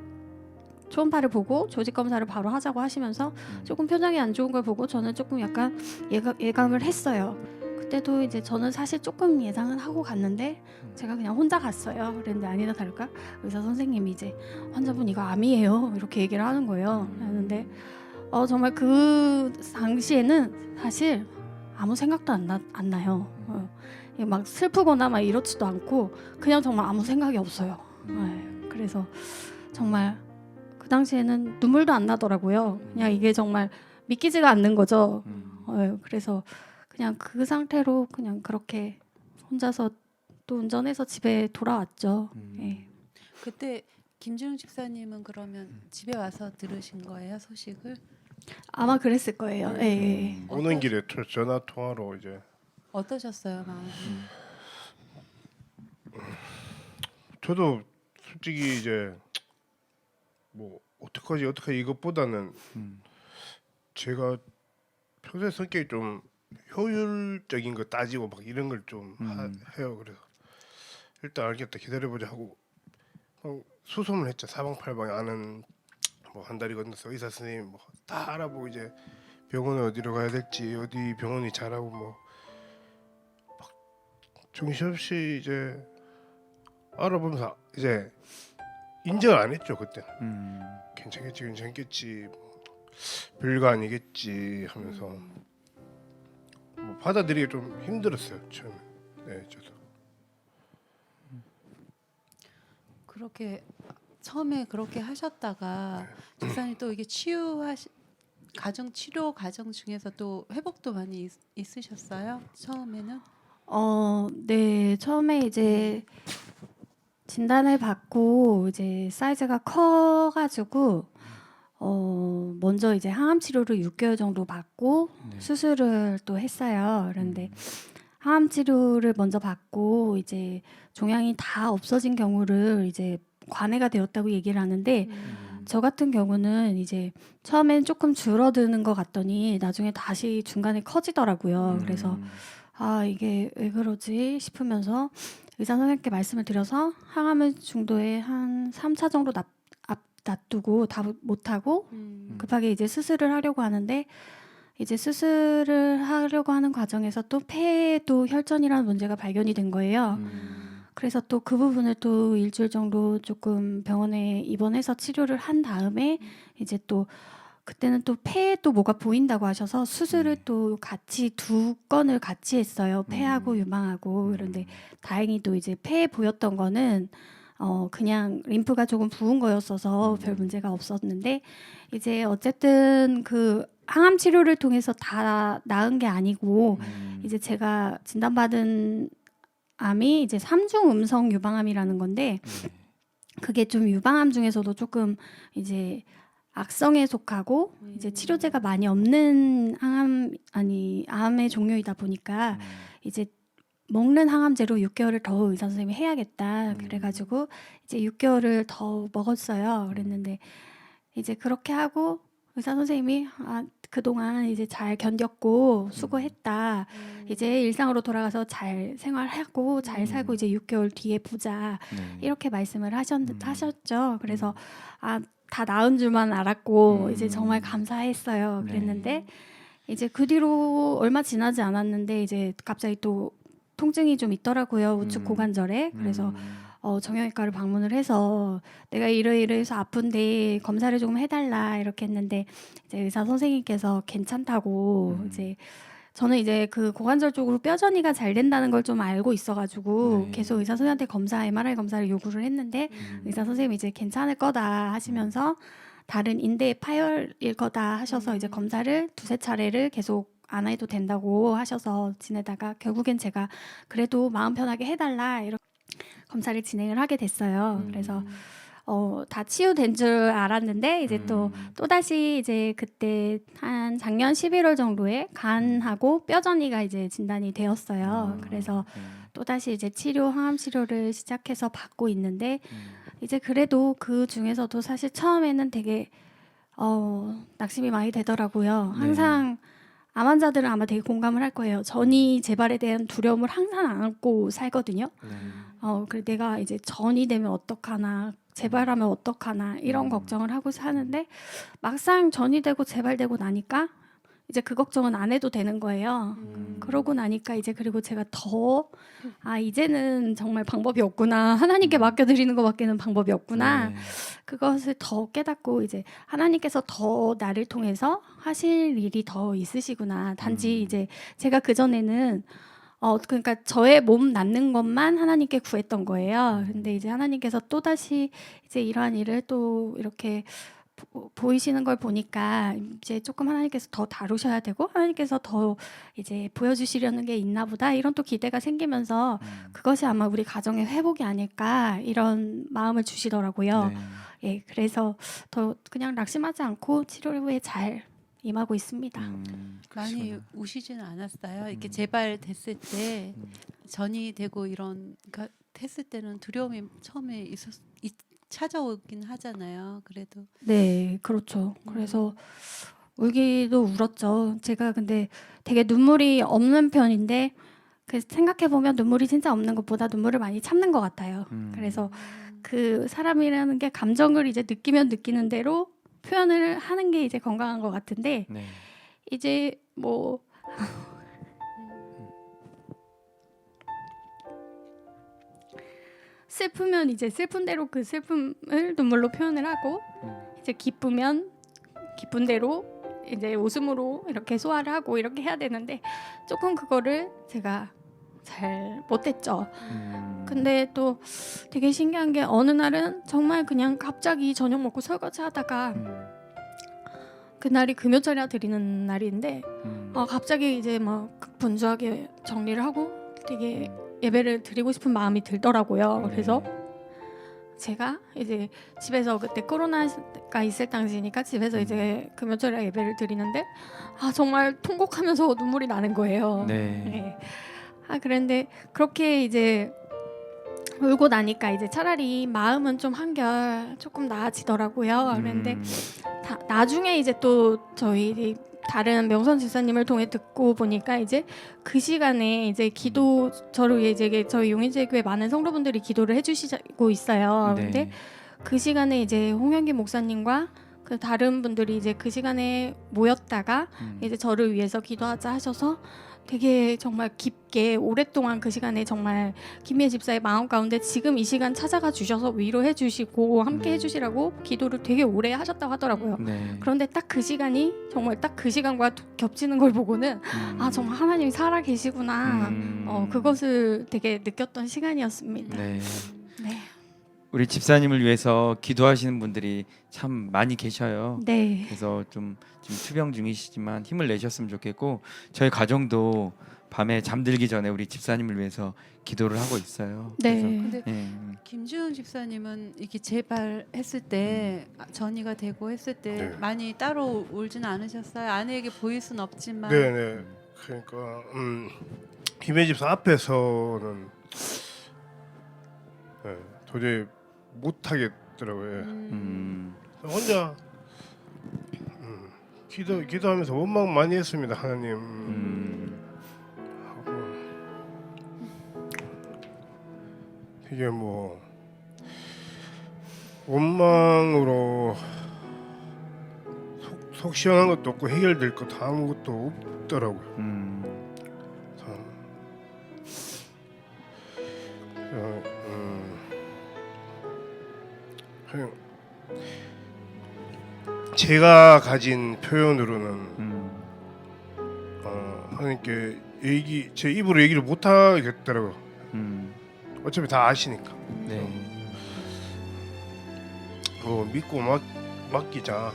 초음파를 보고 조직 검사를 바로 하자고 하시면서 조금 표정이 안 좋은 걸 보고 저는 조금 약간 예감을 했어요. 그때도 이제 저는 사실 조금 예상은 하고 갔는데 제가 그냥 혼자 갔어요. 그랬는데 아니나 다를까 의사 선생님이 이제 환자분 이거 암이에요 이렇게 얘기를 하는 거예요. 그런데 정말 그 당시에는 사실 아무 생각도 안 나요. 막 슬프거나 막 이렇지도 않고 그냥 정말 아무 생각이 없어요. 그래서 정말 그 당시에는 눈물도 안 나더라고요. 그냥 이게 정말 믿기지가 않는 거죠. 그래서 그냥 그 상태로 그냥 그렇게 혼자서 또 운전해서 집에 돌아왔죠. 예. 그때 김준웅 집사님은 그러면 집에 와서 들으신 거예요, 소식을? 아마 그랬을 거예요. 예. 오는 길에 전화 통화로 이제 어떠셨어요, 마음이? 저도 솔직히 이제 뭐 어떡하지 이것보다는 제가 평소에 성격이 좀 효율적인 거 따지고 막 이런 걸 좀 해요. 그래서 일단 알겠다 기다려보자 하고 수소문 했죠. 사방팔방에 아는 뭐 한 달이 건너서 의사 선생님 뭐 다 알아보고 이제 병원에 어디로 가야 될지 어디 병원이 잘하고 뭐 막 정신없이 이제 알아보면서 이제 인정을 안 했죠. 그때는 괜찮겠지 별거 아니겠지 하면서 뭐 받아들이기 좀 힘들었어요 처음에. 네, 저도. 그렇게 처음에 그렇게 하셨다가 집사님 또 이게 가정 치료 과정 중에서 또 회복도 많이 있으셨어요? 처음에는? 네. 처음에 이제 진단을 받고 이제 사이즈가 커 가지고 먼저 이제 항암 치료를 6개월 정도 받고 네. 수술을 또 했어요. 그런데 항암 치료를 먼저 받고 이제 종양이 다 없어진 경우를 이제 관해가 되었다고 얘기를 하는데 저 같은 경우는 이제 처음엔 조금 줄어드는 것 같더니 나중에 다시 중간에 커지더라고요. 그래서 아 이게 왜 그러지 싶으면서 의사 선생님께 말씀을 드려서 항암을 중도에 한 3차 정도 놔두고 다 못하고 급하게 이제 수술을 하려고 하는데 이제 수술을 하려고 하는 과정에서 또 폐에도 혈전이라는 문제가 발견이 된 거예요. 그래서 또 그 부분을 또 일주일 정도 조금 병원에 입원해서 치료를 한 다음에 이제 또 그때는 또 폐에 또 뭐가 보인다고 하셔서 수술을 또 같이 2건을 같이 했어요. 폐하고 유방하고. 그런데 다행히도 이제 폐에 보였던 거는 그냥 림프가 조금 부은 거였어서 별 문제가 없었는데 이제 어쨌든 그 항암 치료를 통해서 다 나은 게 아니고 이제 제가 진단받은 암이 이제 3중 음성 유방암이라는 건데 그게 좀 유방암 중에서도 조금 이제 악성에 속하고 이제 치료제가 많이 없는 암의 종류이다 보니까 이제 먹는 항암제로 6개월을 더 의사 선생님이 해야겠다. 그래가지고 이제 6개월을 더 먹었어요. 그랬는데 이제 그렇게 하고 의사 선생님이 그동안 이제 잘 견뎠고 수고했다. 이제 일상으로 돌아가서 잘 생활하고 잘 살고 이제 6개월 뒤에 보자. 네. 이렇게 말씀을 하셨죠. 그래서 다 나은 줄만 알았고 이제 정말 감사했어요. 그랬는데 이제 그 뒤로 얼마 지나지 않았는데 이제 갑자기 또 통증이 좀 있더라고요. 우측 고관절에. 그래서 정형외과를 방문을 해서 내가 이러이러해서 아픈데 검사를 조금 해달라 이렇게 했는데 이제 의사 선생님께서 괜찮다고 이제 저는 이제 그 고관절 쪽으로 뼈전이가 잘 된다는 걸 좀 알고 있어가지고 네. 계속 의사 선생님한테 MRI 검사를 요구를 했는데 의사 선생님이 이제 괜찮을 거다 하시면서 다른 인대 파열일 거다 하셔서 이제 검사를 2~3차례를 계속 안 해도 된다고 하셔서 지내다가 결국엔 제가 그래도 마음 편하게 해달라 이렇게 검사를 진행을 하게 됐어요. 그래서 다 치유된 줄 알았는데 이제 또 다시 이제 그때 한 작년 11월 정도에 간하고 뼈전이가 이제 진단이 되었어요. 그래서 또 다시 이제 항암 치료를 시작해서 받고 있는데 이제 그래도 그 중에서도 사실 처음에는 되게 낙심이 많이 되더라고요. 항상 암 환자들은 아마 되게 공감을 할 거예요. 전이 재발에 대한 두려움을 항상 안고 살거든요. 그래 내가 이제 전이 되면 어떡하나, 재발하면 어떡하나 이런 걱정을 하고 사는데 막상 전이 되고 재발되고 나니까 이제 그 걱정은 안 해도 되는 거예요. 그러고 나니까 이제 그리고 제가 더 이제는 정말 방법이 없구나. 하나님께 맡겨드리는 것밖에는 방법이 없구나. 네. 그것을 더 깨닫고 이제 하나님께서 더 나를 통해서 하실 일이 더 있으시구나. 단지 이제 제가 그전에는 그러니까 저의 몸 낫는 것만 하나님께 구했던 거예요. 근데 이제 하나님께서 또 다시 이제 이러한 일을 또 이렇게 보이시는 걸 보니까 이제 조금 하나님께서 더 다루셔야 되고 하나님께서 더 이제 보여주시려는 게 있나 보다 이런 또 기대가 생기면서 그것이 아마 우리 가정의 회복이 아닐까 이런 마음을 주시더라고요. 네. 예, 그래서 더 그냥 낙심하지 않고 치료 후에 잘 임하고 있습니다. 많이 우시지는 않았어요. 이렇게 재발됐을 때 전이 되고 이런 그러니까 했을 때는 두려움이 처음에 찾아오긴 하잖아요. 그래도 네, 그렇죠. 그래서 울기도 울었죠. 제가 근데 되게 눈물이 없는 편인데 생각해 보면 눈물이 진짜 없는 것보다 눈물을 많이 참는 것 같아요. 그래서 그 사람이라는 게 감정을 이제 느끼면 느끼는 대로 표현을 하는 게 이제 건강한 것 같은데 네. 이제 뭐 슬프면 이제 슬픈 대로 그 슬픔을 눈물로 표현을 하고 이제 기쁘면 기쁜 대로 이제 웃음으로 이렇게 소화를 하고 이렇게 해야 되는데 조금 그거를 제가 잘 못했죠. 근데 또 되게 신기한 게 어느 날은 정말 그냥 갑자기 저녁 먹고 설거지 하다가 그날이 금요철이라 드리는 날인데 갑자기 이제 막 분주하게 정리를 하고 되게 예배를 드리고 싶은 마음이 들더라고요. 그래서 제가 이제 집에서 그때 코로나가 있을 당시니까 집에서 이제 금요철에 예배를 드리는데 정말 통곡하면서 눈물이 나는 거예요. 네. 그런데 그렇게 이제 울고 나니까 이제 차라리 마음은 좀 한결 조금 나아지더라고요. 그런데 나중에 이제 또 저희 다른 명선 집사님을 통해 듣고 보니까 이제 그 시간에 이제 기도 저를 위해 이제 저희 용인제교회 많은 성도분들이 기도를 해주시고 있어요. 네. 근데 그 시간에 이제 홍현기 목사님과 그 다른 분들이 이제 그 시간에 모였다가 이제 저를 위해서 기도하자 하셔서 되게 정말 깊게 오랫동안 그 시간에 정말 김미애 집사의 마음 가운데 지금 이 시간 찾아가 주셔서 위로해 주시고 함께 해주시라고 기도를 되게 오래 하셨다고 하더라고요. 네. 그런데 딱 그 시간이 정말 딱 그 시간과 겹치는 걸 보고는 정말 하나님이 살아 계시구나 그것을 되게 느꼈던 시간이었습니다. 네. 네. 우리 집사님을 위해서 기도하시는 분들이 참 많이 계셔요. 네. 그래서 좀 지금 투병 중이시지만 힘을 내셨으면 좋겠고 저희 가정도 밤에 잠들기 전에 우리 집사님을 위해서 기도를 하고 있어요. 네. 근데 네. 김주은 집사님은 이렇게 재발했을 때 전이가 되고 했을 때 네. 많이 따로 울지는 않으셨어요? 아내에게 보일 순 없지만 네네. 그러니까 김혜 집사 앞에서는 도저히 못 하겠더라고요. 혼자 기도하면서 원망 많이 했습니다. 하나님 하고 되게 뭐 원망으로 속 시원한 것도 없고 해결될 것 아무것도 없더라고요. 그냥 제가 가진 표현으로는 하나님께 제 입으로 얘기를 못 하겠더라고요. 어차피 다 아시니까. 네. 믿고 맡기자.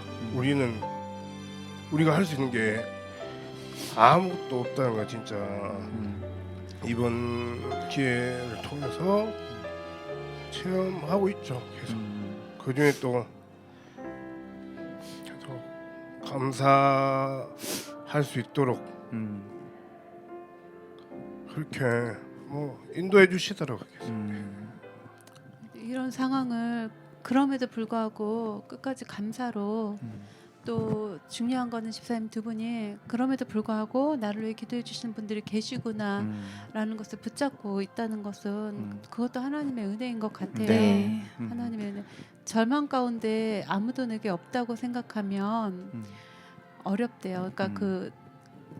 우리가 할 수 있는 게 아무것도 없다는 거 진짜 이번 기회를 통해서 체험하고 있죠. 계속 그 중에 또 계속 감사할 수 있도록 그렇게 뭐 인도해 주시더라고요. 이런 상황을 그럼에도 불구하고 끝까지 감사로 또 중요한 거는 집사님 두 분이 그럼에도 불구하고 나를 위해 기도해 주시는 분들이 계시구나 라는 것을 붙잡고 있다는 것은 그것도 하나님의 은혜인 것 같아요. 네. 하나님의 은혜. 절망 가운데 아무도 내게 없다고 생각하면 어렵대요. 그러니까 그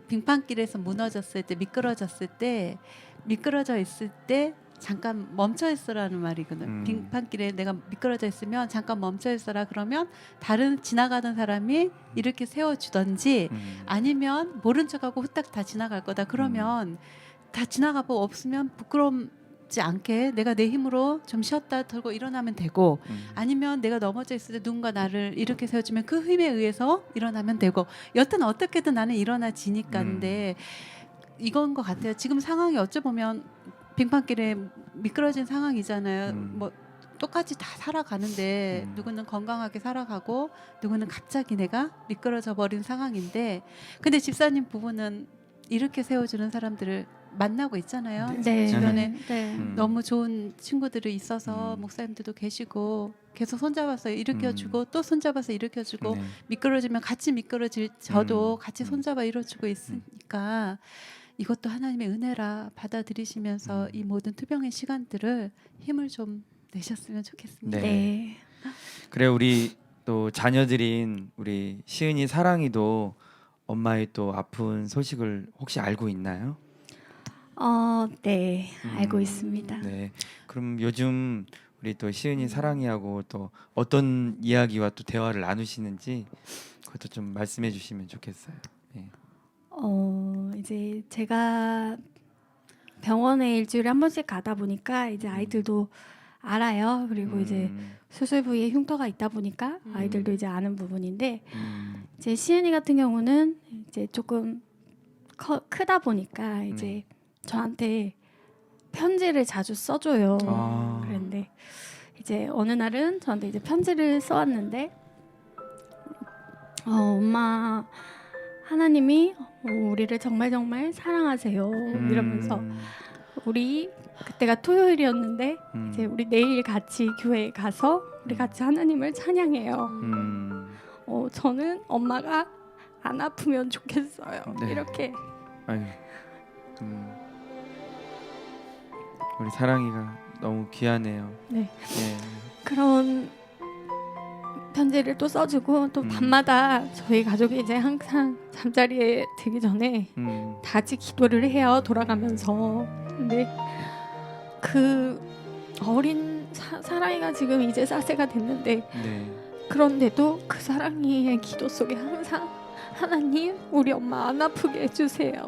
빙판길에서 무너졌을 때 미끄러졌을 때 미끄러져 있을 때 잠깐 멈춰 있어라는 말이거든. 빙판길에 내가 미끄러져 있으면 잠깐 멈춰 있어라. 그러면 다른 지나가던 사람이 이렇게 세워주던지 아니면 모른 척하고 후딱 다 지나갈 거다. 그러면 다 지나가고 없으면 부끄럽지 않게 내가 내 힘으로 좀 쉬었다 털고 일어나면 되고 아니면 내가 넘어져 있을 때 누군가 나를 이렇게 세워주면 그 힘에 의해서 일어나면 되고 여튼 어떻게든 나는 일어나지니까인데 이건 것 같아요. 지금 상황이 어찌 보면 빙판길에 미끄러진 상황이잖아요. 뭐 똑같이 다 살아가는데 누구는 건강하게 살아가고 누구는 갑자기 내가 미끄러져 버린 상황인데 근데 집사님 부부는 이렇게 세워주는 사람들을 만나고 있잖아요. 네. 주변에 네. 너무 좋은 친구들이 있어서 목사님들도 계시고 계속 손잡아서 일으켜주고 또 손잡아서 일으켜주고 네. 미끄러지면 같이 저도 같이 손잡아 일어주고 있으니까 이것도 하나님의 은혜라 받아들이시면서 이 모든 투병의 시간들을 힘을 좀 내셨으면 좋겠습니다. 네. 네. 그래 우리 또 자녀들인 우리 시은이 사랑이도 엄마의 또 아픈 소식을 혹시 알고 있나요? 네. 알고 있습니다. 네. 그럼 요즘 우리 또 시은이 사랑이하고 또 어떤 이야기와 또 대화를 나누시는지 그것도 좀 말씀해 주시면 좋겠어요. 네. 이제 제가 병원에 일주일에 한 번씩 가다 보니까 이제 아이들도 알아요. 그리고 이제 수술 부위에 흉터가 있다 보니까 아이들도 이제 아는 부분인데 이제 시은이 같은 경우는 이제 조금 크다 보니까 이제 저한테 편지를 자주 써줘요. 아. 그런데 이제 어느 날은 저한테 이제 편지를 써왔는데 엄마 하나님이 우리를 정말 정말 사랑하세요 이러면서 우리 그때가 토요일이었는데 이제 우리 내일 같이 교회에 가서 우리 같이 하나님을 찬양해요. 저는 엄마가 안 아프면 좋겠어요. 네. 이렇게 아유, 우리 사랑이가 너무 귀하네요. 네. 예. 그런 편지를 또 써주고 또 밤마다 저희 가족이 이제 항상 잠자리에 들기 전에 다 같이 기도를 해요. 돌아가면서. 근데 그 어린 사랑이가 지금 이제 4세가 됐는데 네. 그런데도 그 사랑이의 기도 속에 항상 하나님 우리 엄마 안 아프게 해주세요.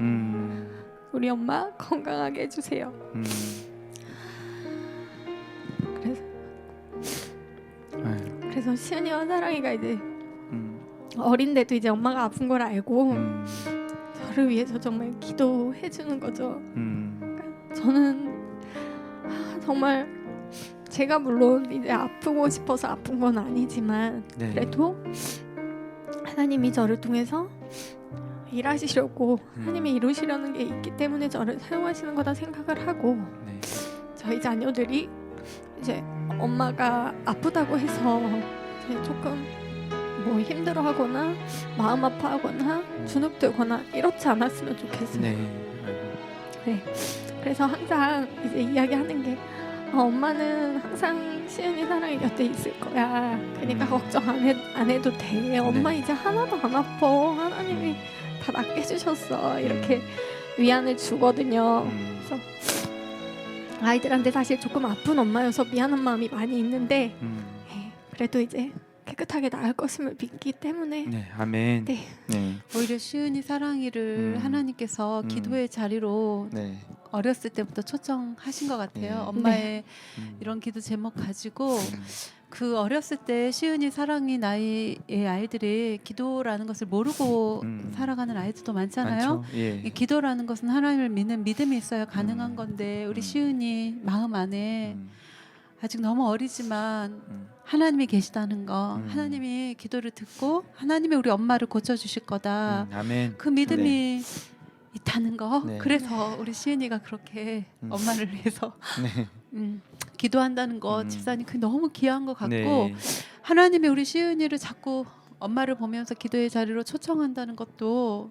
우리 엄마 건강하게 해주세요. 그래서 시은이와 사랑이가 이제 어린데도 이제 엄마가 아픈 걸 알고 저를 위해서 정말 기도해 주는 거죠. 그러니까 저는 정말 제가 물론 이제 아프고 싶어서 아픈 건 아니지만 네. 그래도 하나님이 저를 통해서 일하시려고 하나님이 이루시려는 게 있기 때문에 저를 사용하시는 거다 생각을 하고 네. 저희 자녀들이 이제 엄마가 아프다고 해서 이제 조금 뭐 힘들어하거나 마음 아파하거나 주눅들거나 이렇지 않았으면 좋겠어요. 네. 네. 그래서 항상 이제 이야기하는 게 엄마는 항상 시은이 사랑이 곁에 있을 거야. 그러니까 걱정 안 해도 돼. 엄마 네. 이제 하나도 안 아파. 하나님이 다 낫게 해주셨어. 이렇게 위안을 주거든요. 그래서 아이들한테 사실 조금 아픈 엄마여서 미안한 마음이 많이 있는데 그래도 이제 깨끗하게 나을 것임을 믿기 때문에 네. 아멘. 네. 네. 오히려 시은이 사랑이를 하나님께서 기도의 자리로 네. 어렸을 때부터 초청하신 것 같아요. 네. 엄마의 이런 기도 제목 가지고 그 어렸을 때 시은이 사랑이 나이의 아이들이 기도라는 것을 모르고 살아가는 아이들도 많잖아요. 많죠? 예. 이 기도라는 것은 하나님을 믿는 믿음이 있어야 가능한 건데 우리 시은이 마음 안에 아직 너무 어리지만 하나님이 계시다는 거, 하나님이 기도를 듣고 하나님이 우리 엄마를 고쳐주실 거다. 아멘. 그 믿음이 있다는 거. 네. 그래서 우리 시은이가 그렇게 엄마를 위해서 네. 기도한다는 거 집사님 그 너무 귀한 것 같고 네. 하나님이 우리 시은이를 자꾸 엄마를 보면서 기도의 자리로 초청한다는 것도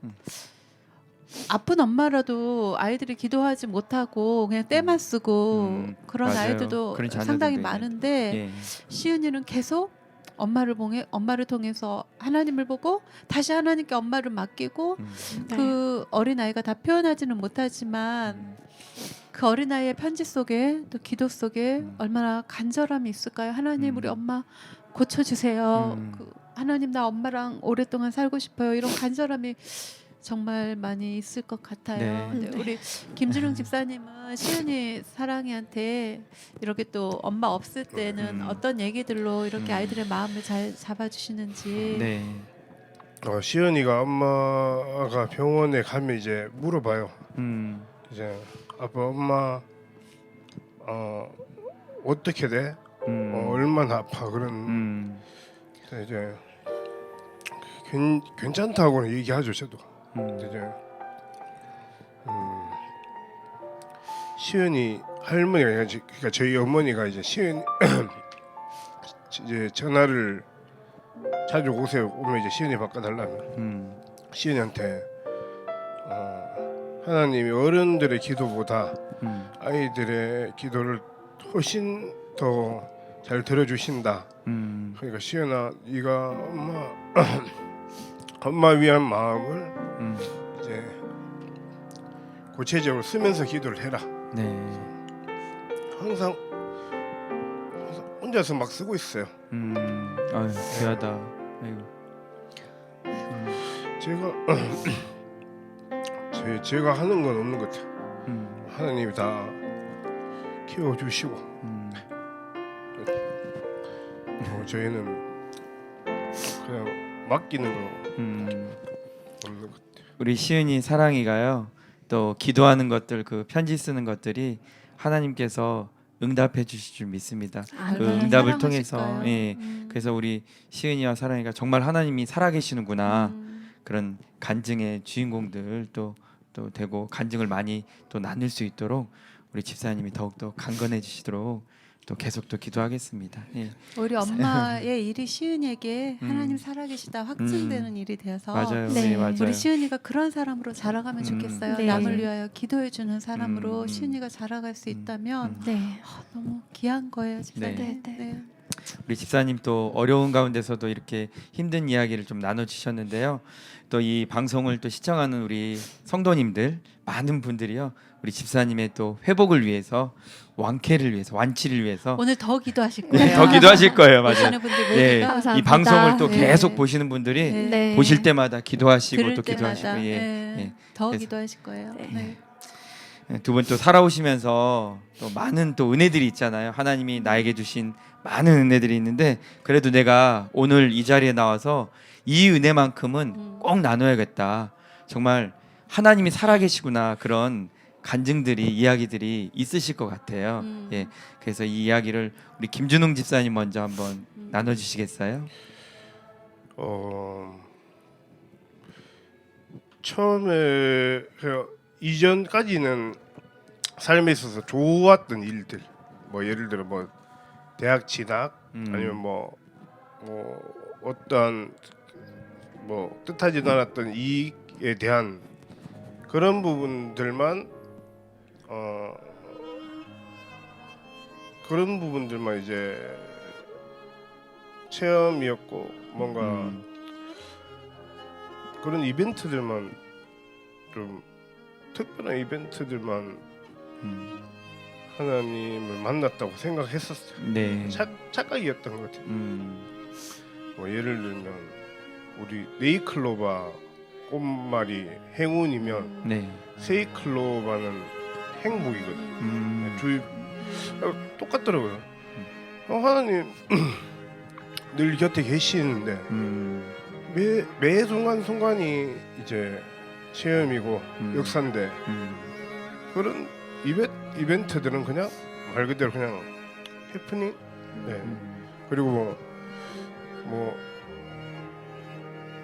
아픈 엄마라도 아이들이 기도하지 못하고 그냥 때만 쓰고 그런 맞아요. 아이들도 그런 자녀들도 상당히 있네. 많은데 예. 시은이는 계속 엄마를 통해서 하나님을 보고 다시 하나님께 엄마를 맡기고 그 어린 아이가 다 표현하지는 못하지만 그 어린 아이의 편지 속에 또 기도 속에 얼마나 간절함이 있을까요? 하나님 우리 엄마 고쳐주세요. 그 하나님 나 엄마랑 오랫동안 살고 싶어요. 이런 간절함이 정말 많이 있을 것 같아요. 네. 근데 우리 김준웅 집사님은 시은이 사랑이한테 이렇게 또 엄마 없을 때는 어떤 얘기들로 이렇게 아이들의 마음을 잘 잡아주시는지. 네. 시은이가 엄마가 병원에 가면 이제 물어봐요. 이제 아빠 엄마 어떻게 돼? 얼마나 아파? 그런 이제 괜찮다고는 얘기하죠, 저도. 이제 시은이 할머니가 그러니까 저희 어머니가 이제 시은 이제 전화를 자주 오면 이제 시은이 바꿔달라면 시은이한테 하나님이 어른들의 기도보다 아이들의 기도를 훨씬 더 잘 들어주신다. 그러니까 시은아, 네가 엄마 위한 마음을 이제 구체적으로 쓰면서 기도를 해라. 네. 항상 혼자서 막 쓰고 있어요. 아유, 귀하다. 아이고. 제가 하는 건 없는 것 같아요. 하나님이 다 키워주시고 저희는 그냥 맡기는 거 없는 것 같아요. 우리 시은이 사랑이가요. 또 기도하는 것들 그 편지 쓰는 것들이 하나님께서 응답해 주실 줄 믿습니다. 아, 그 얼마나 응답을 통해서 사랑하실까요? 예. 그래서 우리 시은이와 사랑이가 정말 하나님이 살아계시는구나 그런 간증의 주인공들 또 되고 간증을 많이 또 나눌 수 있도록 우리 집사님이 더욱더 강건해 주시도록 또 계속 또 기도하겠습니다. 예. 우리 엄마의 일이 시은이에게 하나님 살아계시다 확증되는 일이 되어서 맞아요. 네. 네, 맞아요. 우리 시은이가 그런 사람으로 자라가면 좋겠어요. 네. 남을 위하여 기도해주는 사람으로 음. 시은이가 자라갈 수 있다면 네. 너무 귀한 거예요, 집사님. 네. 네. 우리 집사님 또 어려운 가운데서도 이렇게 힘든 이야기를 좀 나눠 주셨는데요. 또 이 방송을 또 시청하는 우리 성도님들 많은 분들이요. 우리 집사님의 또 회복을 위해서 완쾌를 위해서 완치를 위해서 오늘 더 기도하실 거예요. 네, 더 기도하실 거예요. 맞아요. 보시는 분들 모두가 예, 감사합니다. 이 방송을 또 네. 계속 보시는 분들이 네. 네. 보실 때마다 기도하시고 들을 또 기도하시고 때마다 예. 네. 더 그래서- 기도하실 거예요. 네. 두 분 또 살아오시면서 또 많은 또 은혜들이 있잖아요. 하나님이 나에게 주신 많은 은혜들이 있는데 그래도 내가 오늘 이 자리에 나와서 이 은혜만큼은 꼭 나눠야겠다. 정말 하나님이 살아계시구나 그런 간증들이 이야기들이 있으실 것 같아요. 예, 그래서 이 이야기를 우리 김준웅 집사님 먼저 한번 나눠주시겠어요? 처음에 이전까지는 삶에 있어서 좋았던 일들, 뭐 예를 들어 뭐 대학 진학 아니면 뭐 어떤 뭐 뜻하지도 않았던 이익에 대한 그런 부분들만 그런 부분들만 이제 체험이었고 뭔가 그런 이벤트들만 좀 특별한 이벤트들만 하나님을 만났다고 생각했었어요. 네. 착각이었던 것 같아요. 뭐 예를 들면 우리 네이클로바 꽃말이 행운이면 네. 세이클로바는 행복이거든. 주위 똑같더라고요. 하나님 늘 곁에 계시는데 매 순간 순간이 이제 체험이고 역사인데 그런 이벤트들은 그냥 말 그대로 그냥 해프닝. 네. 그리고 뭐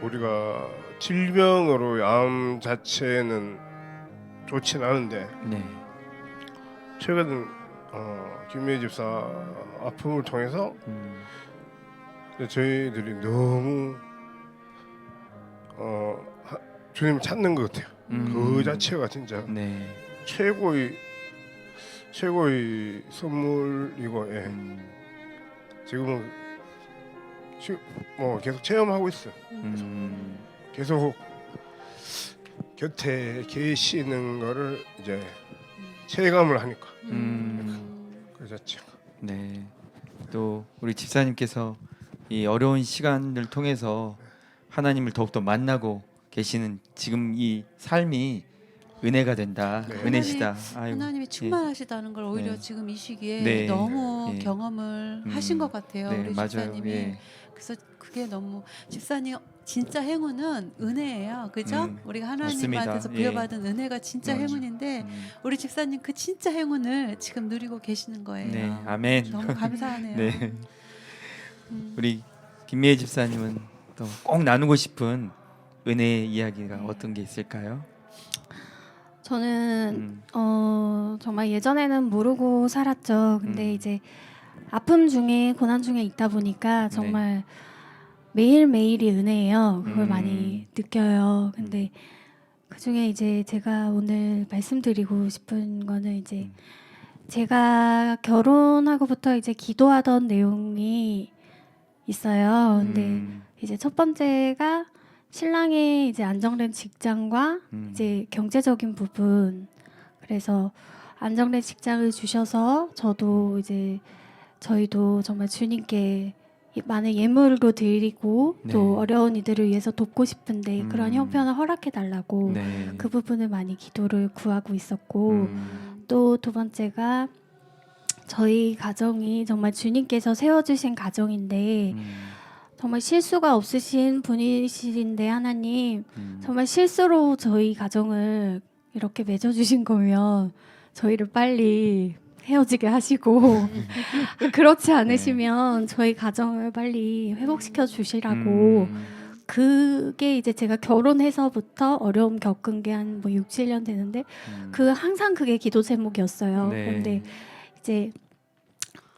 우리가 질병으로 암 자체는 좋진 않은데 네. 최근 김미애 집사 아픔을 통해서 저희들이 너무 주님을 찾는 것 같아요. 그 자체가 진짜 네. 최고의 선물이고 예. 지금은 뭐 계속 체험하고 있어요. 계속 곁에 계시는 거를 이제 체감을 하니까 그 자체가. 네. 또 우리 집사님께서 이 어려운 시간을 통해서 하나님을 더욱더 만나고 계시는 지금 이 삶이 은혜가 된다. 네. 은혜시다. 아이고. 하나님이 충만하시다는 걸 오히려 네. 지금 이 시기에 네. 너무 예. 경험을 하신 것 같아요. 네, 우리 맞아요. 집사님이. 예. 그래서 그게 너무 집사님 진짜 행운은 은혜예요. 그죠? 우리가 하나님한테서 맞습니다. 부여받은 은혜가 진짜 맞아요. 행운인데 우리 집사님 그 진짜 행운을 지금 누리고 계시는 거예요. 네. 아멘. 너무 감사하네요. 네. 우리 김미애 집사님은 또 꼭 나누고 싶은 은혜의 이야기가 어떤 게 있을까요? 저는 정말 예전에는 모르고 살았죠. 근데 이제 아픔 중에 고난 중에 있다 보니까 정말 매일 매일이 은혜예요. 그걸 많이 느껴요. 근데 그 중에 이제 제가 오늘 말씀드리고 싶은 거는 이제 제가 결혼하고부터 이제 기도하던 내용이 있어요. 근데 이제 첫 번째가 신랑의 이제 안정된 직장과 이제 경제적인 부분. 그래서 안정된 직장을 주셔서 저도 이제 저희도 정말 주님께 많은 예물도 드리고 네. 또 어려운 이들을 위해서 돕고 싶은데 그런 형편을 허락해 달라고 네. 그 부분을 많이 기도를 구하고 있었고 음. 또 두 번째가 저희 가정이 정말 주님께서 세워주신 가정인데 정말 실수가 없으신 분이신데 하나님 정말 실수로 저희 가정을 이렇게 맺어주신 거면 저희를 빨리 헤어지게 하시고 그렇지 않으시면 저희 가정을 빨리 회복시켜 주시라고 그게 이제 제가 결혼해서부터 어려움 겪은 게 한 뭐 6, 7년 되는데 그 항상 그게 기도 제목이었어요. 네. 그런데 이제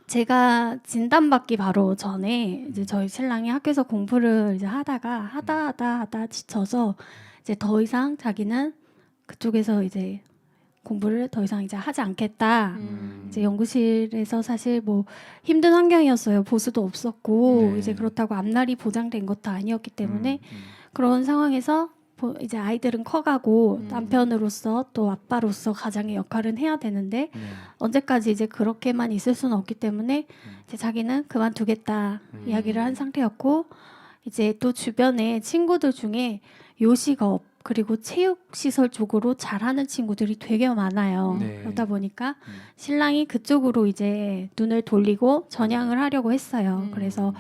제가 진단받기 바로 전에 이제 저희 신랑이 학교에서 공부를 이제 하다 지쳐서 이제 더 이상 자기는 그쪽에서 이제 공부를 더 이상 이제 하지 않겠다. 이제 연구실에서 사실 뭐 힘든 환경이었어요. 보수도 없었고 네. 이제 그렇다고 앞날이 보장된 것도 아니었기 때문에 그런 상황에서 이제 아이들은 커가고 남편으로서 또 아빠로서 가장의 역할은 해야 되는데 네. 언제까지 이제 그렇게만 있을 수는 없기 때문에 이제 자기는 그만두겠다 이야기를 한 상태였고 이제 또 주변에 친구들 중에 요식업 그리고 체육시설 쪽으로 잘하는 친구들이 되게 많아요. 네. 그러다 보니까 신랑이 그쪽으로 이제 눈을 돌리고 전향을 하려고 했어요. 그래서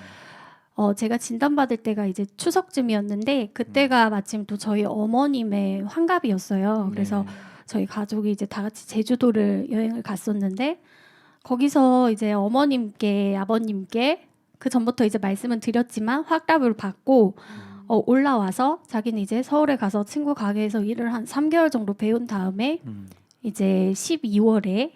제가 진단받을 때가 이제 추석쯤이었는데 그때가 마침 또 저희 어머님의 환갑이었어요. 그래서 저희 가족이 이제 다 같이 제주도를 여행을 갔었는데 거기서 이제 어머님께 아버님께 그 전부터 이제 말씀은 드렸지만 확답을 받고 올라와서 자기는 이제 서울에 가서 친구 가게에서 일을 한 3개월 정도 배운 다음에 이제 12월에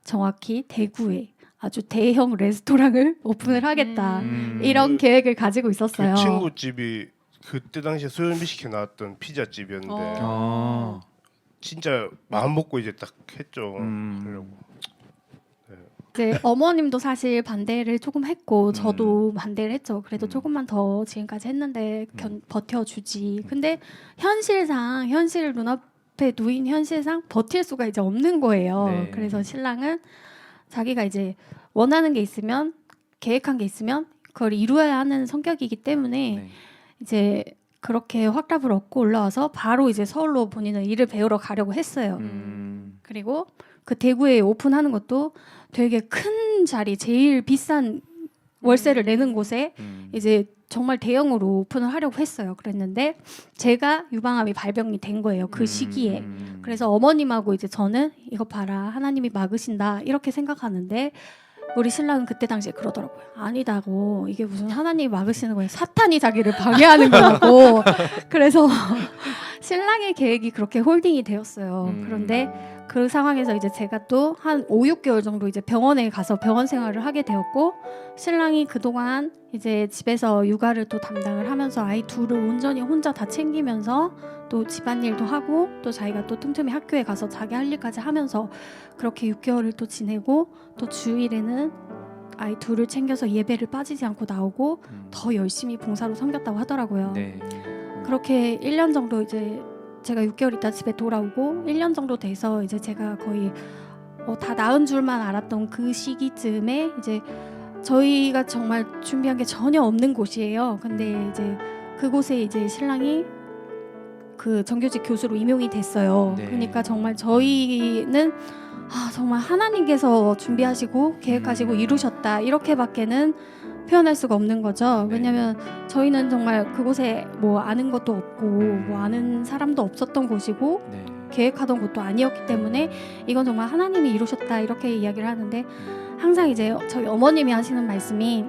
정확히 대구에 아주 대형 레스토랑을 오픈을 하겠다 이런 계획을 가지고 있었어요. 그 친구 집이 그때 당시에 소연비식회 나왔던 피자 집이었는데 아. 진짜 마음 먹고 이제 딱 했죠. 그러려고. 이제 어머님도 사실 반대를 조금 했고 저도 반대를 했죠. 그래도 조금만 더 지금까지 했는데 버텨주지. 근데 현실 눈앞에 놓인 현실상 버틸 수가 이제 없는 거예요. 네. 그래서 신랑은 자기가 이제 원하는 게 있으면 계획한 게 있으면 그걸 이루어야 하는 성격이기 때문에 네. 이제 그렇게 확답을 얻고 올라와서 바로 이제 서울로 본인은 일을 배우러 가려고 했어요. 그리고 그 대구에 오픈하는 것도 되게 큰 자리, 제일 비싼 월세를 내는 곳에 이제 정말 대형으로 오픈을 하려고 했어요. 그랬는데 제가 유방암이 발병이 된 거예요. 그 시기에. 그래서 어머님하고 이제 저는 이거 봐라, 하나님이 막으신다 이렇게 생각하는데 우리 신랑은 그때 당시에 그러더라고요. 아니다고, 이게 무슨 하나님이 막으시는 거예요. 사탄이 자기를 방해하는 거라고. 그래서 신랑의 계획이 그렇게 홀딩이 되었어요. 그런데 그 상황에서 이제 제가 또 한 5, 6개월 정도 이제 병원에 가서 병원 생활을 하게 되었고 신랑이 그동안 이제 집에서 육아를 또 담당을 하면서 아이 둘을 온전히 혼자 다 챙기면서 또 집안일도 하고 또 자기가 또 틈틈이 학교에 가서 자기 할 일까지 하면서 그렇게 6개월을 또 지내고 또 주일에는 아이 둘을 챙겨서 예배를 빠지지 않고 나오고 더 열심히 봉사로 섬겼다고 하더라고요. 네. 그렇게 1년 정도 이제 제가 6개월 있다 집에 돌아오고 1년 정도 돼서 이제 제가 거의 다 나은 줄만 알았던 그 시기쯤에 이제 저희가 정말 준비한 게 전혀 없는 곳이에요. 근데 이제 그곳에 이제 신랑이 그 정규직 교수로 임용이 됐어요. 네. 그러니까 정말 저희는 정말 하나님께서 준비하시고 계획하시고 이루셨다 이렇게밖에는 표현할 수가 없는 거죠. 네. 왜냐하면 저희는 정말 그곳에 뭐 아는 것도 없고 뭐 아는 사람도 없었던 곳이고 네. 계획하던 곳도 아니었기 때문에 이건 정말 하나님이 이루셨다 이렇게 이야기를 하는데 항상 이제 저희 어머님이 하시는 말씀이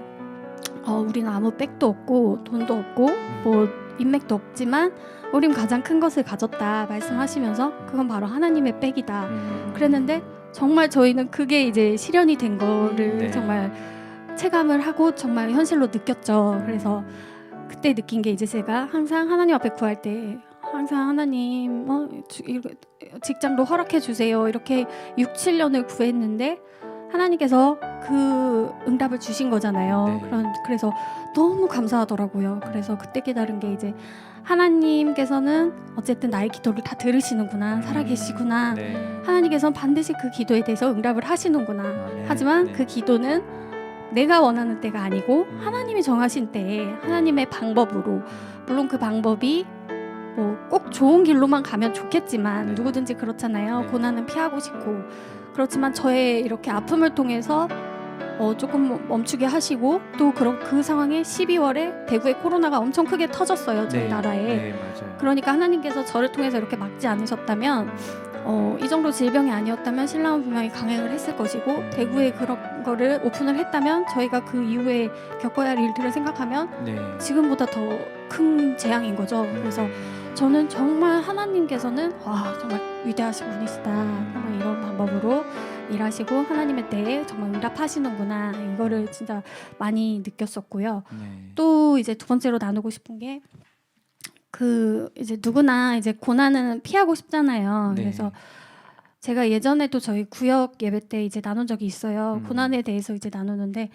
우리는 아무 백도 없고 돈도 없고 뭐 인맥도 없지만 우린 가장 큰 것을 가졌다 말씀하시면서 그건 바로 하나님의 백이다 그랬는데 정말 저희는 그게 이제 실현이 된 거를 네. 정말 체감을 하고 정말 현실로 느꼈죠. 그래서 그때 느낀 게 이제 제가 항상 하나님 앞에 구할 때 항상 하나님 직장도 허락해 주세요 이렇게 6, 7년을 구했는데 하나님께서 그 응답을 주신 거잖아요. 네. 그래서 너무 감사하더라고요. 그래서 그때 깨달은 게 이제 하나님께서는 어쨌든 나의 기도를 다 들으시는구나, 살아계시구나. 네. 하나님께서는 반드시 그 기도에 대해서 응답을 하시는구나. 네. 하지만 네. 그 기도는 내가 원하는 때가 아니고 하나님이 정하신 때에 하나님의 방법으로, 물론 그 방법이 뭐 꼭 좋은 길로만 가면 좋겠지만 네. 누구든지 그렇잖아요. 네. 고난은 피하고 싶고. 그렇지만 저의 이렇게 아픔을 통해서 조금 멈추게 하시고, 또 그 상황에 12월에 대구에 코로나가 엄청 크게 터졌어요, 저희 나라에. 네, 맞아요. 그러니까 하나님께서 저를 통해서 이렇게 막지 않으셨다면 이 정도 질병이 아니었다면 신랑은 분명히 강행을 했을 것이고, 대구에 그런 거를 오픈을 했다면 저희가 그 이후에 겪어야 할 일들을 생각하면 네. 지금보다 더 큰 재앙인 거죠. 그래서 저는 정말 하나님께서는 정말 위대하신 분이시다. 정말 이런 방법으로 일하시고 하나님의 때에 정말 응답하시는구나, 이거를 진짜 많이 느꼈었고요. 네. 또 이제 두 번째로 나누고 싶은 게, 이제 누구나 이제 고난은 피하고 싶잖아요. 네. 그래서 제가 예전에도 저희 구역 예배 때 이제 나눈 적이 있어요. 고난에 대해서 이제 나누는데,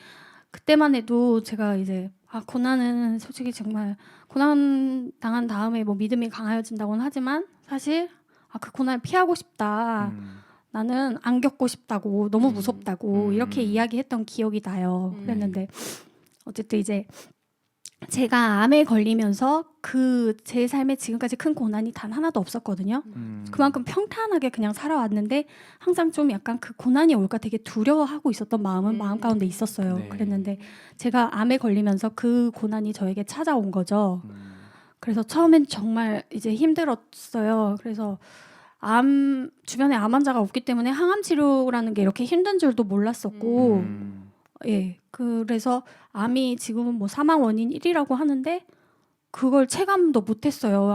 그때만 해도 제가 이제 고난은 솔직히 정말 고난 당한 다음에 뭐 믿음이 강해진다고는 하지만 사실 그 고난을 피하고 싶다. 나는 안 겪고 싶다고, 너무 무섭다고 이렇게 이야기했던 기억이 나요. 그랬는데 어쨌든 이제 제가 암에 걸리면서 제 삶에 지금까지 큰 고난이 단 하나도 없었거든요. 그만큼 평탄하게 그냥 살아왔는데 항상 좀 약간 그 고난이 올까 되게 두려워하고 있었던 마음은 마음 가운데 있었어요. 네. 그랬는데 제가 암에 걸리면서 그 고난이 저에게 찾아온 거죠. 그래서 처음엔 정말 이제 힘들었어요. 그래서 주변에 암 환자가 없기 때문에 항암 치료라는 게 이렇게 힘든 줄도 몰랐었고, 예, 그래서 암이 지금은 뭐 사망 원인 1위라고 하는데 그걸 체감도 못했어요.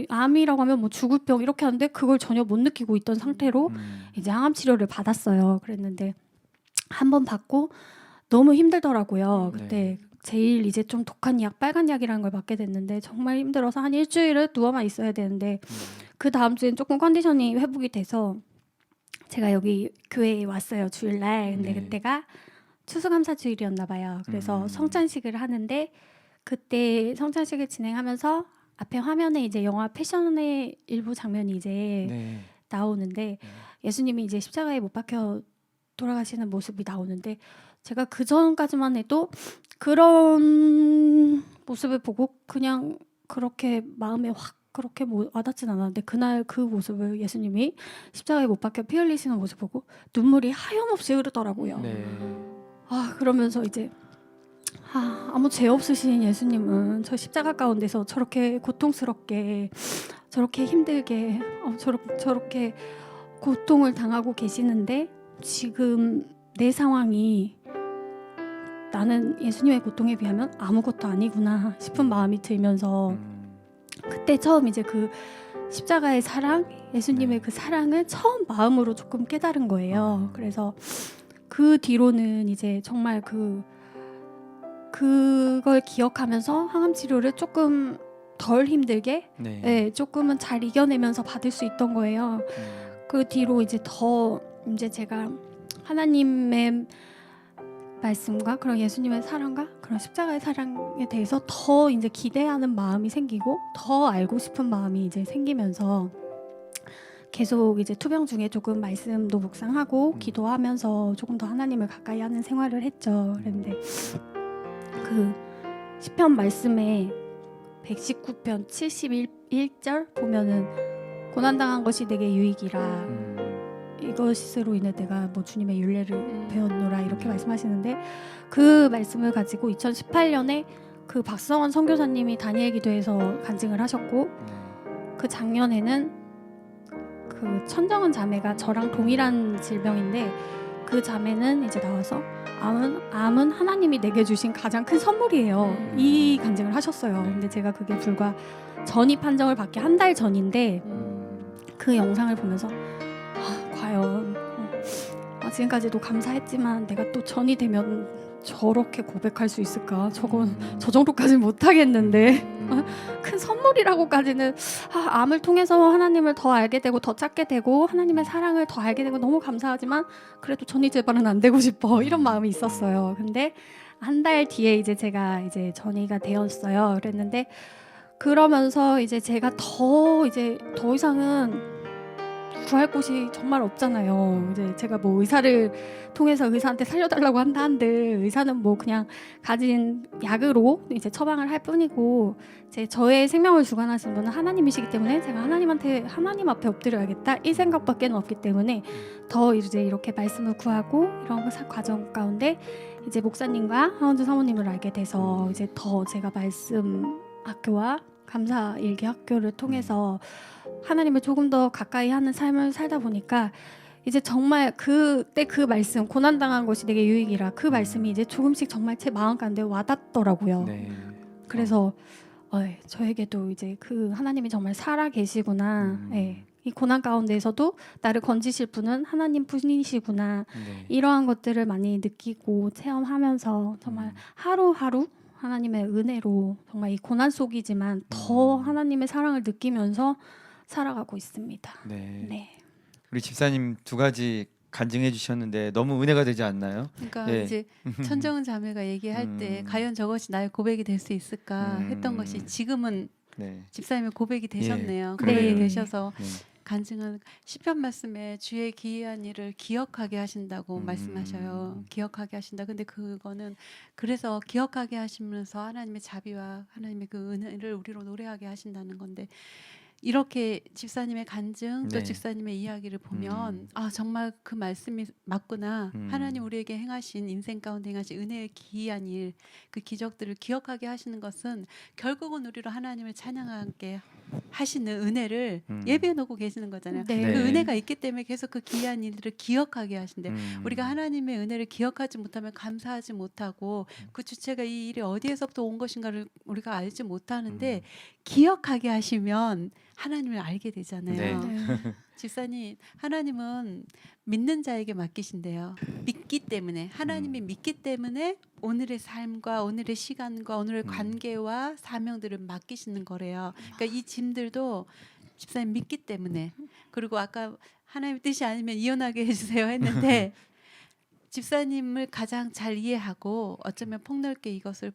암이라고 하면 뭐 죽을 병 이렇게 하는데 그걸 전혀 못 느끼고 있던 상태로 이제 항암 치료를 받았어요. 그랬는데 한 번 받고 너무 힘들더라고요. 그때 제일 이제 좀 독한 약, 빨간 약이라는 걸 맞게 됐는데 정말 힘들어서 한 일주일을 누워만 있어야 되는데 그 다음 주엔 조금 컨디션이 회복이 돼서 제가 여기 교회에 왔어요, 주일날. 근데 네. 그때가 추수감사 주일이었나 봐요. 그래서 성찬식을 하는데, 그때 성찬식을 진행하면서 앞에 화면에 이제 영화 패션의 일부 장면이 이제 네. 나오는데, 예수님이 이제 십자가에 못 박혀 돌아가시는 모습이 나오는데, 제가 그 전까지만 해도 그런 모습을 보고 그냥 그렇게 마음에 확 그렇게 와닿진 않았는데, 그날 그 모습을 예수님이 십자가에 못 박혀 피 흘리시는 모습 보고 눈물이 하염없이 흐르더라고요. 네. 그러면서 이제 아무 죄 없으신 예수님은 저 십자가 가운데서 저렇게 고통스럽게, 저렇게 힘들게, 저렇게 고통을 당하고 계시는데 지금 내 상황이 나는 예수님의 고통에 비하면 아무것도 아니구나 싶은 마음이 들면서, 그때 처음 이제 그 십자가의 사랑, 예수님의 그 사랑을 처음 마음으로 조금 깨달은 거예요. 그래서 그 뒤로는 이제 정말 그걸 기억하면서 항암 치료를 조금 덜 힘들게, 조금은 잘 이겨내면서 받을 수 있던 거예요. 그 뒤로 이제 이제 제가 하나님의 말씀과 그런 예수님의 사랑과 그런 십자가의 사랑에 대해서 더 이제 기대하는 마음이 생기고, 더 알고 싶은 마음이 이제 생기면서 계속 이제 투병 중에 조금 말씀도 묵상하고 기도하면서 조금 더 하나님을 가까이 하는 생활을 했죠. 그런데 그 시편 말씀에 119편 71절 보면은 고난당한 것이 내게 유익이라, 이것으로 인해 내가 뭐 주님의 윤례를 배웠노라, 이렇게 말씀하시는데, 그 말씀을 가지고 2018년에 그 박성원 선교사님이 다니엘 기도에서 간증을 하셨고, 그 작년에는 그 천정은 자매가 저랑 동일한 질병인데 그 자매는 이제 나와서 암은 하나님이 내게 주신 가장 큰 선물이에요, 이 간증을 하셨어요. 근데 제가 그게 불과 전입 판정을 받기 한 달 전인데 그 영상을 보면서 과연 지금까지도 감사했지만 내가 또 전이 되면 저렇게 고백할 수 있을까? 저 정도까지는 못하겠는데 큰 선물이라고까지는, 암을 통해서 하나님을 더 알게 되고 더 찾게 되고 하나님의 사랑을 더 알게 되고 너무 감사하지만 그래도 전이 제발은 안 되고 싶어, 이런 마음이 있었어요. 근데 한 달 뒤에 이제 제가 이제 전이가 되었어요. 그랬는데 그러면서 이제 제가 더 이상은 구할 곳이 정말 없잖아요. 이제 제가 뭐 의사를 통해서 의사한테 살려달라고 한다 한들 의사는 뭐 그냥 가진 약으로 이제 처방을 할 뿐이고 이제 저의 생명을 주관하시는 분은 하나님이시기 때문에 제가 하나님 앞에 엎드려야겠다 이 생각밖에는 없기 때문에 더 이제 이렇게 말씀을 구하고 이런 과정 가운데 이제 목사님과 하원주 사모님을 알게 돼서 이제 더 제가 말씀 학교와 감사 일기 학교를 통해서 하나님을 조금 더 가까이 하는 삶을 살다 보니까 이제 정말 그때 그 말씀 고난당한 것이 내게 유익이라 그 말씀이 이제 조금씩 정말 제 마음 가운데 와닿더라고요. 네. 그래서 저에게도 이제 그 하나님이 정말 살아 계시구나. 예. 이 고난 가운데에서도 나를 건지실 분은 하나님 분이시구나. 네. 이러한 것들을 많이 느끼고 체험하면서 정말 하루하루 하나님의 은혜로 정말 이 고난 속이지만 더 하나님의 사랑을 느끼면서 살아가고 있습니다. 네. 네. 우리 집사님 두 가지 간증해 주셨는데 너무 은혜가 되지 않나요? 그러니까 예. 이제 천정은 자매가 얘기할 때 과연 저것이 나의 고백이 될 수 있을까 했던 것이 지금은 네. 집사님의 고백이 되셨네요. 그래요. 고백이 네. 되셔서 네. 간증은 시편 말씀에 주의 기이한 일을 기억하게 하신다고 말씀하셔요. 기억하게 하신다. 근데 그거는 그래서 기억하게 하시면서 하나님의 자비와 하나님의 그 은혜를 우리로 노래하게 하신다는 건데 이렇게 집사님의 간증 또 네. 집사님의 이야기를 보면 아 정말 그 말씀이 맞구나. 하나님 우리에게 행하신 인생 가운데 행하신 은혜의 기이한 일, 그 기적들을 기억하게 하시는 것은 결국은 우리로 하나님을 찬양하게 하시는 은혜를 예배해 놓고 계시는 거잖아요. 네. 네. 그 은혜가 있기 때문에 계속 그 기이한 일들을 기억하게 하신대. 우리가 하나님의 은혜를 기억하지 못하면 감사하지 못하고 그 주체가 이 일이 어디에서부터 온 것인가를 우리가 알지 못하는데 기억하게 하시면 하나님을 알게 되잖아요. 네. 집사님, 하나님은 믿는 자에게 맡기신대요. 믿기 때문에 하나님이 믿기 때문에 오늘의 삶과 오늘의 시간과 오늘의 관계와 사명들을 맡기시는 거래요. 그러니까 이 짐들도 집사님 믿기 때문에 그리고 아까 하나님의 뜻이 아니면 이혼하게 해주세요 했는데 집사님을 가장 잘 이해하고 어쩌면 폭넓게 이것을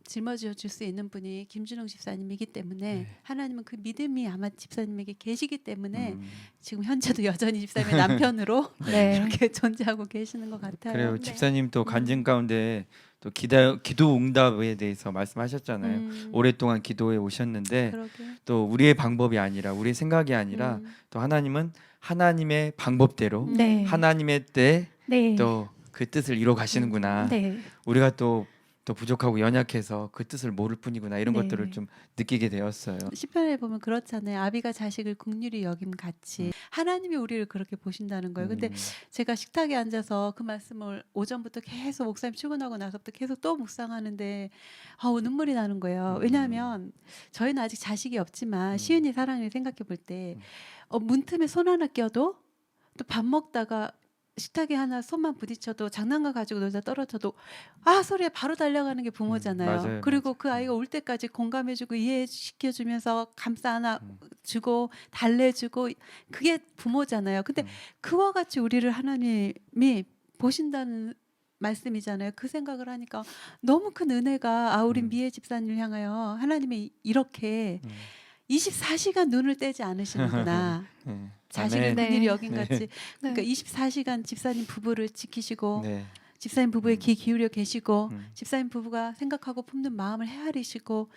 짊어져 줄 수 있는 분이 김준홍 집사님이기 때문에 하나님은 그 믿음이 아마 집사님에게 계시기 때문에 지금 현재도 여전히 집사님의 남편으로 네. 이렇게 존재하고 계시는 것 같아요. 그래요. 네. 집사님 또 간증 가운데 또 기도 응답에 대해서 말씀하셨잖아요. 오랫동안 기도해 오셨는데 그러게. 또 우리의 방법이 아니라 우리의 생각이 아니라 또 하나님은 하나님의 방법대로 네. 하나님의 때 네. 또 그 뜻을 이뤄 가시는구나. 네. 우리가 또 부족하고 연약해서 그 뜻을 모를 뿐이구나. 이런 네. 것들을 좀 느끼게 되었어요. 시편에 보면 그렇잖아요. 아비가 자식을 긍휼히 여김 같이 하나님이 우리를 그렇게 보신다는 거예요. 근데 제가 식탁에 앉아서 그 말씀을 오전부터 계속 목사님 출근하고 나서부터 계속 또 묵상하는데 눈물이 나는 거예요. 왜냐하면 저희는 아직 자식이 없지만 시은이 사랑을 생각해 볼 때 문틈에 손 하나 껴도 또 밥 먹다가 식탁에 하나 손만 부딪혀도 장난감 가지고 놀다 떨어져도 소리에 바로 달려가는 게 부모잖아요. 맞아요, 그리고 맞아요. 그 아이가 올 때까지 공감해주고 이해시켜주면서 감싸 안아주고 달래주고 그게 부모잖아요. 근데 그와 같이 우리를 하나님이 보신다는 말씀이잖아요. 그 생각을 하니까 너무 큰 은혜가 우리 미애 집사님을 향하여 하나님이 이렇게 24시간 눈을 떼지 않으시는구나. 네. 자식을 아멘. 네. 긍휼히 여긴 같이 네. 그러니까 24시간 집사님 부부를 지키시고 네. 집사님 부부에 귀 기울여 계시고 음. 집사님 부부가 생각하고 품는 마음을 헤아리시고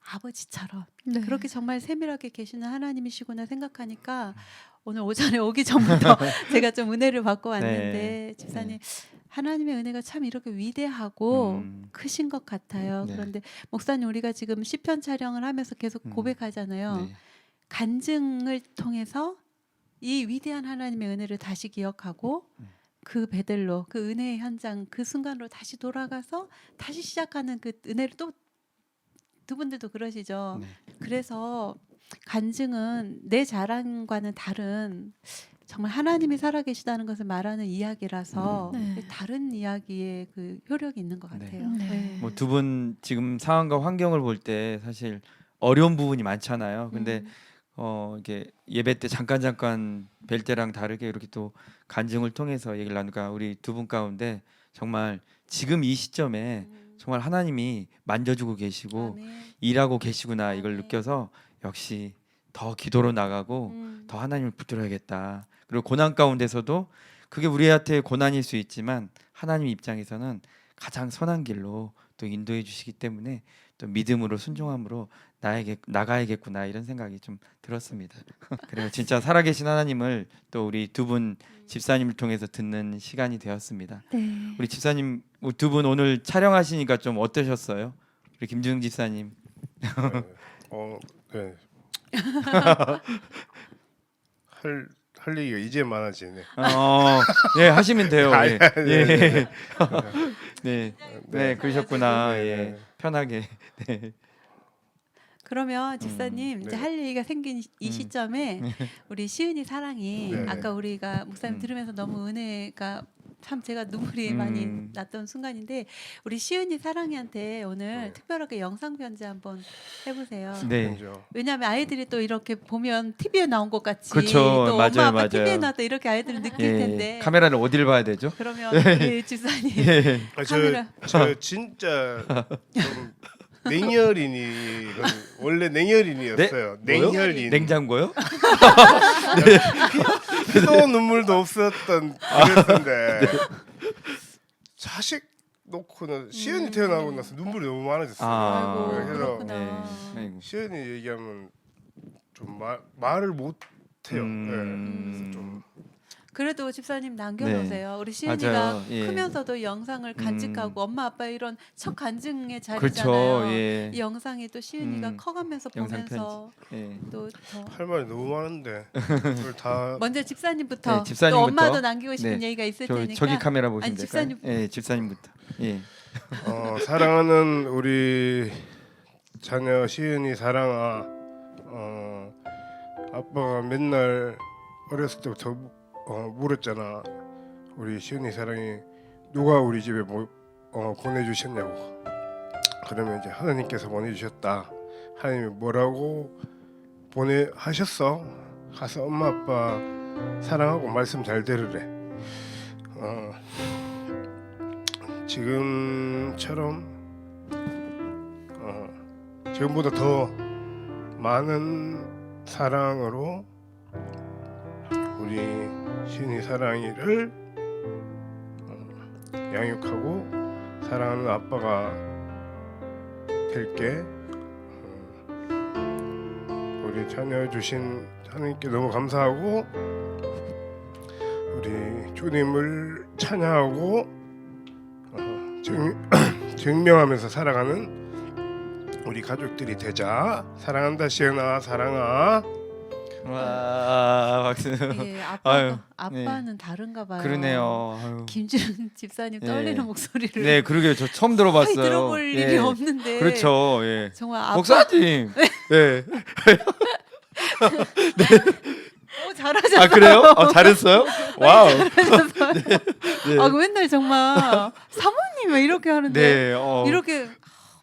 아버지처럼 네. 그렇게 정말 세밀하게 계시는 하나님이시구나 생각하니까 오늘 오전에 오기 전부터 제가 좀 은혜를 받고 왔는데 네. 집사님 하나님의 은혜가 참 이렇게 위대하고 크신 것 같아요. 네. 그런데 목사님 우리가 지금 시편 촬영을 하면서 계속 고백하잖아요. 네. 간증을 통해서 이 위대한 하나님의 은혜를 다시 기억하고 그 베들로 그 은혜의 현장 그 순간으로 다시 돌아가서 다시 시작하는 그 은혜를 또 두 분들도 그러시죠. 네. 그래서 간증은 내 자랑과는 다른 정말 하나님이 살아계시다는 것을 말하는 이야기라서 네. 다른 이야기의 그 효력이 있는 것 네. 같아요. 네. 뭐 두 분 지금 상황과 환경을 볼 때 사실 어려운 부분이 많잖아요. 근데 이게 예배 때 잠깐 뵐 때랑 다르게 이렇게 또 간증을 통해서 얘기를 나누니까 우리 두 분 가운데 정말 지금 이 시점에 정말 하나님이 만져주고 계시고 아멘. 일하고 계시구나 이걸 아멘. 느껴서 역시 더 기도로 나가고 음. 더 하나님을 붙들어야겠다. 그리고 고난 가운데서도 그게 우리한테 고난일 수 있지만 하나님 입장에서는 가장 선한 길로 또 인도해 주시기 때문에 또 믿음으로 순종함으로 나가야겠구나 이런 생각이 좀 들었습니다. 그리고 진짜 살아계신 하나님을 또 우리 두 분 집사님을 통해서 듣는 시간이 되었습니다. 네. 우리 집사님 두 분 오늘 촬영하시니까 좀 어떠셨어요? 우리 김주영 집사님. 네. 네. 할 얘기가 이제 많아지네. 네 하시면 돼요. 아, 예. 네, 예. 네. 네, 그러셨구나. 네, 예. 네. 편하게. 네. 그러면 집사님 네. 이제 할 얘기가 생긴 이 시점에 우리 시은이 사랑이 네. 아까 우리가 목사님 들으면서 너무 은혜가 참 제가 눈물이 많이 났던 순간인데 우리 시은이 사랑이한테 오늘 네. 특별하게 영상 편지 한번 해보세요. 네. 먼저. 왜냐하면 아이들이 또 이렇게 보면 TV에 나온 것 같이 그쵸. 또 맞아요, 엄마 아빠 맞아요. TV에 나왔다 이렇게 아이들은 느낄 예. 텐데 카메라를 어디를 봐야 되죠? 그러면 우리 집사님 예. 카메라. 저 진짜 좀 냉혈인이 원래 냉혈인이었어요. 네? 뭐요? 냉혈인. 냉장고요? 피도 눈물도 없었던 그랬는데 자식 놓고는 시연이 태어나고 나서 눈물이 너무 많아졌어요. 아. 아이고 그래서 그렇구나. 네. 아이고. 시연이 얘기하면 좀 말을 못 해요. 음. 좀 그래도 집사님 남겨놓으세요. 우리 시은이가 맞아요. 예. 크면서도 영상을 간직하고 엄마 아빠 이런 첫 간증의 자리잖아요. 그렇죠. 예. 이 영상이 또 시은이가 커가면서 영상 보면서 예. 또 더. 할 말이 너무 많은데 그걸 다 먼저 집사님부터, 네, 집사님부터. 또 엄마도 남기고 싶은 네. 얘기가 있을 저 테니까 저기 카메라 보시면 아니, 될까요? 집사님. 예, 집사님부터. 예. 사랑하는 우리 자녀 시은이 사랑아, 아빠가 맨날 어렸을 때부터 물었잖아. 우리 시은이 사랑이 누가 우리 집에 보내주셨냐고. 그러면 이제 하나님께서 보내주셨다. 하나님이 뭐라고 보내하셨어? 가서 엄마 아빠 사랑하고 말씀 잘 들으래. 지금처럼 지금보다 더 많은 사랑으로 우리 신이 사랑이를 양육하고 사랑하는 아빠가 될게. 우리 자녀 주신 하나님께 너무 감사하고 우리 주님을 찬양하고 증명하면서 살아가는 우리 가족들이 되자. 사랑한다 시은아, 사랑아. 와, 박수. 예, 아유, 아빠는 다른가 봐요. 그러네요. 아유. 김준 집사님 떨리는 네. 목소리를 네, 그러게요. 저 처음 들어봤어요. 거의 들어볼 예. 일이 없는데. 그렇죠. 예. 정말 아빠. 목사님. 네. 잘하셨어요. 아 그래요? 잘했어요? 와우. 네. 아, 맨날 정말 사모님 왜 이렇게 하는데 네. 이렇게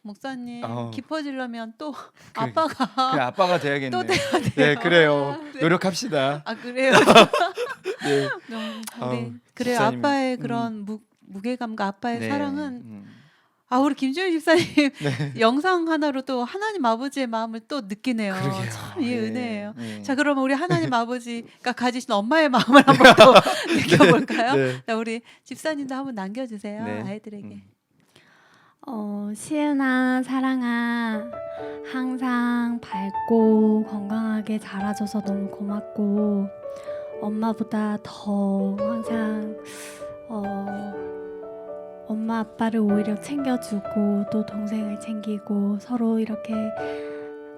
목사님 어. 깊어지려면 또 그 아빠가 그래, 아빠가 돼야겠네. 또 돼야 돼요. 네, 그래요. 네. 노력합시다. 아 그래요. 네. 우리 아우, 그래요. 집사님, 아빠의 그런 무게감과 아빠의 네. 사랑은 우리 김주현 집사님 영상 하나로 또 하나님 아버지의 마음을 또 느끼네요. 그러게요. 참 이 예. 은혜예요. 예. 자, 그러면 우리 하나님 아버지가 가지신 엄마의 마음을 한번 또 느껴볼까요? 네. 자, 우리 집사님도 한번 남겨주세요. 네. 아이들에게. 시은아, 사랑아, 항상 밝고 건강하게 자라줘서 너무 고맙고 엄마보다 더 항상 엄마 아빠를 오히려 챙겨주고 또 동생을 챙기고 서로 이렇게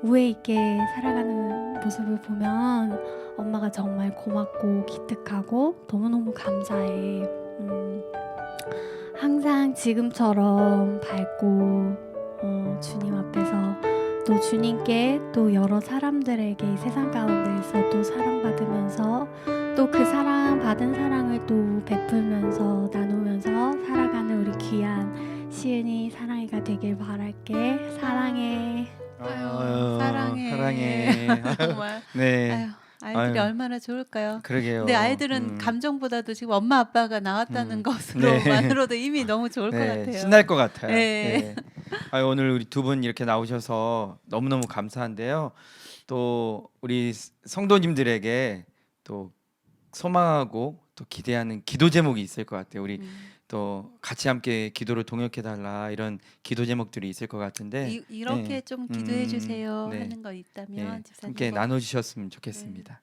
우애 있게 살아가는 모습을 보면 엄마가 정말 고맙고 기특하고 너무너무 감사해. 항상 지금처럼 밝고 주님 앞에서 또 주님께 또 여러 사람들에게 이 세상 가운데에서 또 사랑받으면서 또 그 사랑 받은 사랑을 또 베풀면서 나누면서 살아가는 우리 귀한 시은이 사랑이가 되길 바랄게. 사랑해. 아유, 사랑해. 사랑해. 정말. 네. 아유, 아이들이 아유. 얼마나 좋을까요? 그러게요. 근데 아이들은 감정보다도 지금 엄마 아빠가 나왔다는 것으로만으로도 이미 너무 좋을 것 같아요. 신날 것 같아요. 네. 네. 오늘 우리 두 분 이렇게 나오셔서 너무너무 감사한데요. 또 우리 성도님들에게 또 소망하고 또 기대하는 기도 제목이 있을 것 같아요. 우리 또 같이 함께 기도를 동역해 달라 이런 기도 제목들이 있을 것 같은데 이렇게 네. 좀 기도해 주세요 네. 하는 거 있다면 네, 집사님 함께 뭐- 나눠 주셨으면 좋겠습니다.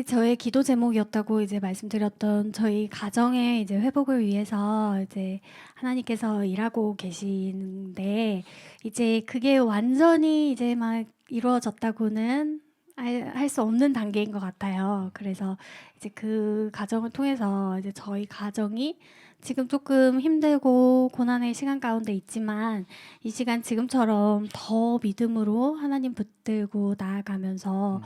저의 기도 제목이었다고 이제 말씀드렸던 저희 가정의 이제 회복을 위해서 이제 하나님께서 일하고 계시는데 이제 그게 완전히 이제 막 이루어졌다고는 할 수 없는 단계인 것 같아요. 그래서 이제 그 과정을 통해서 이제 저희 가정이 지금 조금 힘들고 고난의 시간 가운데 있지만 이 시간 지금처럼 더 믿음으로 하나님 붙들고 나아가면서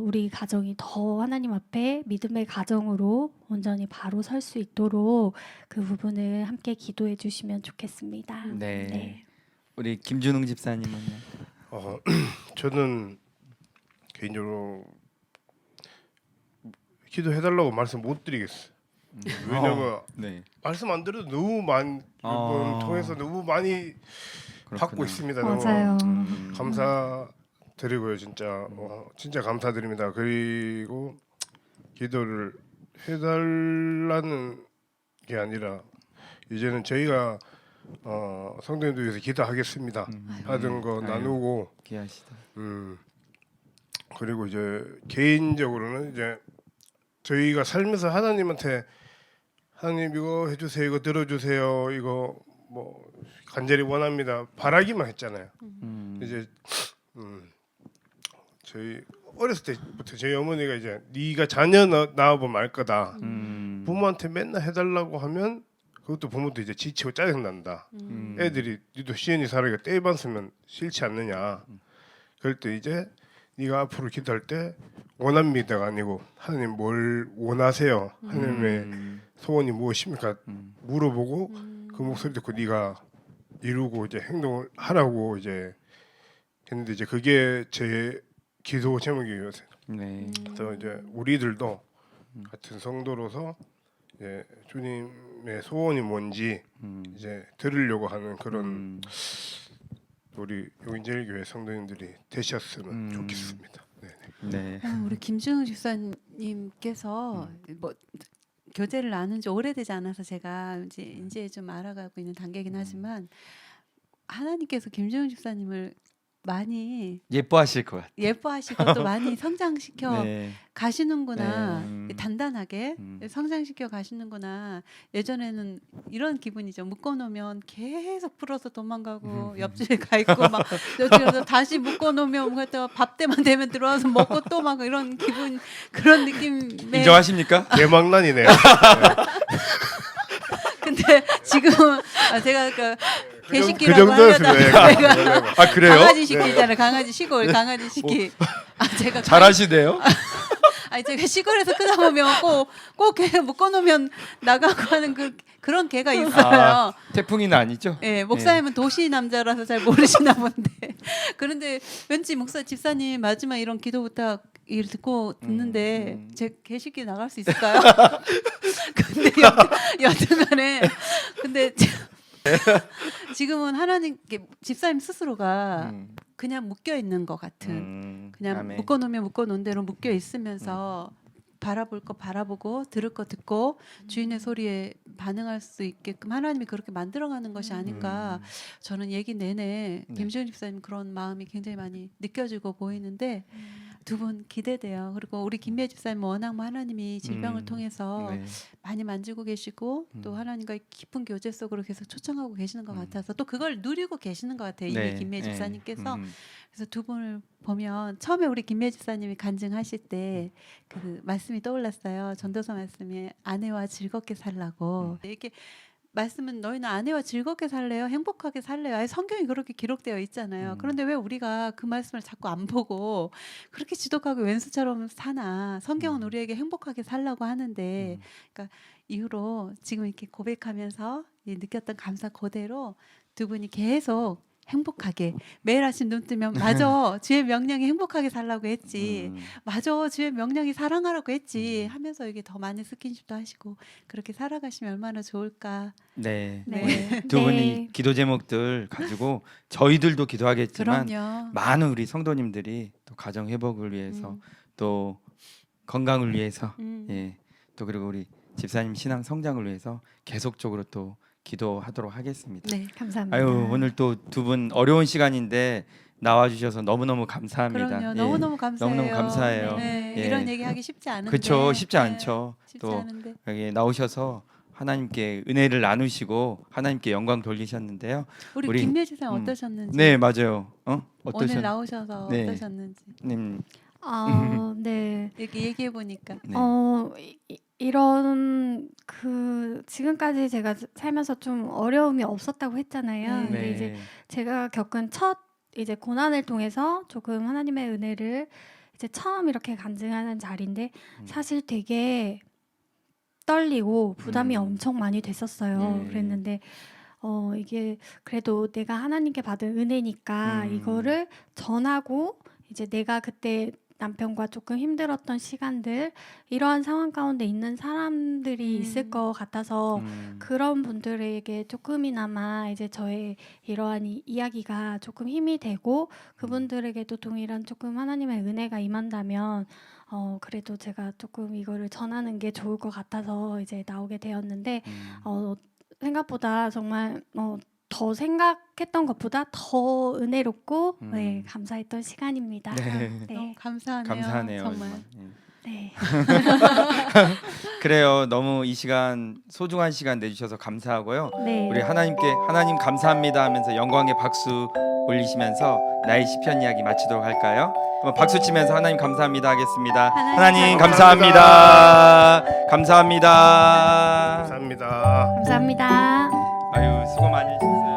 우리 가정이 더 하나님 앞에 믿음의 가정으로 온전히 바로 설 수 있도록 그 부분을 함께 기도해 주시면 좋겠습니다. 네. 우리 김준웅 집사님은요? 저는 개인적으로 기도해달라고 말씀 못 드리겠어요. 왜냐면 네. 말씀 안 드려도 너무 많이 이번 통해서 너무 많이 받고 그렇구나. 있습니다. 너무 맞아요. 감사드리고요, 진짜 진짜 감사드립니다. 그리고 기도를 해달라는 게 아니라 이제는 저희가 성도님들 위해서 기도하겠습니다. 하던 거 아유. 나누고 귀하시다. 그리고 이제 개인적으로는 이제 저희가 살면서 하나님한테 하나님 이거 해주세요, 이거 들어주세요, 이거 뭐 간절히 원합니다 바라기만 했잖아요. 이제 저희 어렸을 때부터 저희 어머니가 이제 네가 자녀 낳아보면 알 거다. 부모한테 맨날 해달라고 하면 그것도 부모도 이제 지치고 짜증 난다. 애들이 니도 시연이 살아가 떼입았으면 싫지 않느냐. 그럴 때 이제 네가 앞으로 기도할 때 원합니다가 아니고 하나님 뭘 원하세요? 하나님의 소원이 무엇입니까? 물어보고 그 목소리 듣고 네가 이루고 이제 행동을 하라고 이제 했는데 이제 그게 제 기도 제목이에요. 네. 그래서 이제 우리들도 같은 성도로서 이제 주님의 소원이 뭔지 이제 들으려고 하는 그런 우리 용인제일교회 성도님들이 되셨으면 좋겠습니다. 네. 네. 우리 김준우 집사님께서 뭐 교제를 나눈 지 오래되지 않아서 제가 이제 좀 알아가고 있는 단계긴 하지만 하나님께서 김준우 집사님을 많이 예뻐하실 것 같아요. 예뻐하시고 또 많이 성장시켜 네. 가시는구나. 네. 단단하게 성장시켜 가시는구나. 예전에는 이런 기분이죠. 묶어놓으면 계속 풀어서 도망가고 옆집에 가 있고 막 저쪽에서 다시 묶어놓으면 그랬다가 밥 때만 되면 들어와서 먹고 또 막 이런 기분 그런 느낌의 인정하십니까? 개망난이네요. 근데 지금은 제가 그 그 개식기라고 정도였어요. 하려다가 네. 제가 아 그래요? 강아지 시키잖아요. 강아지 시골 강아지 시키. 제가 잘하시네요. 아니 제가 시골에서 크다 보면 꼭 개 묶어놓으면 나가고 하는 그런 개가 있어요. 태풍이는 아니죠? 예, 목사님은 도시 남자라서 잘 모르시나 본데. 그런데 왠지 집사님 마지막 이런 기도 부탁 일 듣는데 제 개식기 나갈 수 있을까요? 근데 여튼간에 근데 지금은 하나님 집사님 스스로가 그냥 묶여 있는 것 같은 그냥 아멘. 묶어놓으면 묶어놓은 대로 묶여 있으면서 바라볼 거 바라보고 들을 거 듣고 주인의 소리에 반응할 수 있게끔 하나님이 그렇게 만들어가는 것이 아닌가. 저는 얘기 내내 김지훈 집사님 그런 마음이 굉장히 많이 느껴지고 보이는데 두 분 기대돼요. 그리고 우리 김미애 집사님 워낙 뭐 하나님이 질병을 통해서 네. 많이 만지고 계시고 또 하나님과의 깊은 교제 속으로 계속 초청하고 계시는 것 같아서 또 그걸 누리고 계시는 것 같아요. 이미 김미애 집사님께서. 그래서 두 분을 보면 처음에 우리 김미애 집사님이 간증하실 때 그 말씀이 떠올랐어요. 전도서 말씀에 아내와 즐겁게 살라고 이렇게 말씀은 너희는 아내와 즐겁게 살래요? 행복하게 살래요? 아예 성경이 그렇게 기록되어 있잖아요. 그런데 왜 우리가 그 말씀을 자꾸 안 보고 그렇게 지독하게 왼수처럼 사나? 성경은 우리에게 행복하게 살라고 하는데 그러니까 이후로 지금 이렇게 고백하면서 느꼈던 감사 그대로 두 분이 계속 행복하게 매일 아침 눈 뜨면 맞아 주의 명령이 행복하게 살라고 했지 맞아 주의 명령이 사랑하라고 했지 하면서 이게 더 많은 스킨십도 하시고 그렇게 살아가시면 얼마나 좋을까. 네. 네. 두 분이 기도 제목들 가지고 저희들도 기도하겠지만 그럼요. 많은 우리 성도님들이 또 가정 회복을 위해서 또 건강을 위해서 예. 또 그리고 우리 집사님 신앙 성장을 위해서 계속적으로 또 기도하도록 하겠습니다. 네. 감사합니다. 아유 오늘 또 두 분 어려운 시간인데 나와 주셔서 너무너무 감사합니다. 그럼요. 예. 너무너무 감사해요. 너무너무 감사해요. 네. 예. 이런 얘기하기 쉽지 않은데. 그렇죠. 쉽지 네. 않죠. 쉽지 또 않은데. 여기 나오셔서 하나님께 은혜를 나누시고 하나님께 영광 돌리셨는데요. 우리 김미애 지사님 어떠셨는지. 네, 맞아요. 오늘 나오셔서 네. 어떠셨는지. 네. 이렇게 얘기해 보니까. 네. 이런 그 지금까지 제가 살면서 좀 어려움이 없었다고 했잖아요. 네. 근데 이제 제가 겪은 첫 이제 고난을 통해서 조금 하나님의 은혜를 이제 처음 이렇게 간증하는 자리인데 사실 되게 떨리고 부담이 엄청 많이 됐었어요. 네. 그랬는데 이게 그래도 내가 하나님께 받은 은혜니까 이거를 전하고 이제 내가 그때 남편과 조금 힘들었던 시간들 이러한 상황 가운데 있는 사람들이 있을 것 같아서 그런 분들에게 조금이나마 이제 저의 이러한 이야기가 조금 힘이 되고 그분들에게도 동일한 조금 하나님의 은혜가 임한다면 그래도 제가 조금 이거를 전하는 게 좋을 것 같아서 이제 나오게 되었는데 생각보다 정말 더 생각했던 것보다 더 은혜롭고 네, 감사했던 시간입니다. 네. 너무 감사하네요. 감사하네요. 정말. 네. 그래요. 너무 이 시간 소중한 시간 내주셔서 감사하고요. 네. 우리 하나님께 하나님 감사합니다 하면서 영광의 박수 올리시면서 나의 시편 이야기 마치도록 할까요? 한번 박수 치면서 하나님 감사합니다 하겠습니다. 하나님 감사합니다. 감사합니다. 감사합니다. 감사합니다. 아유 수고 많으셨어요.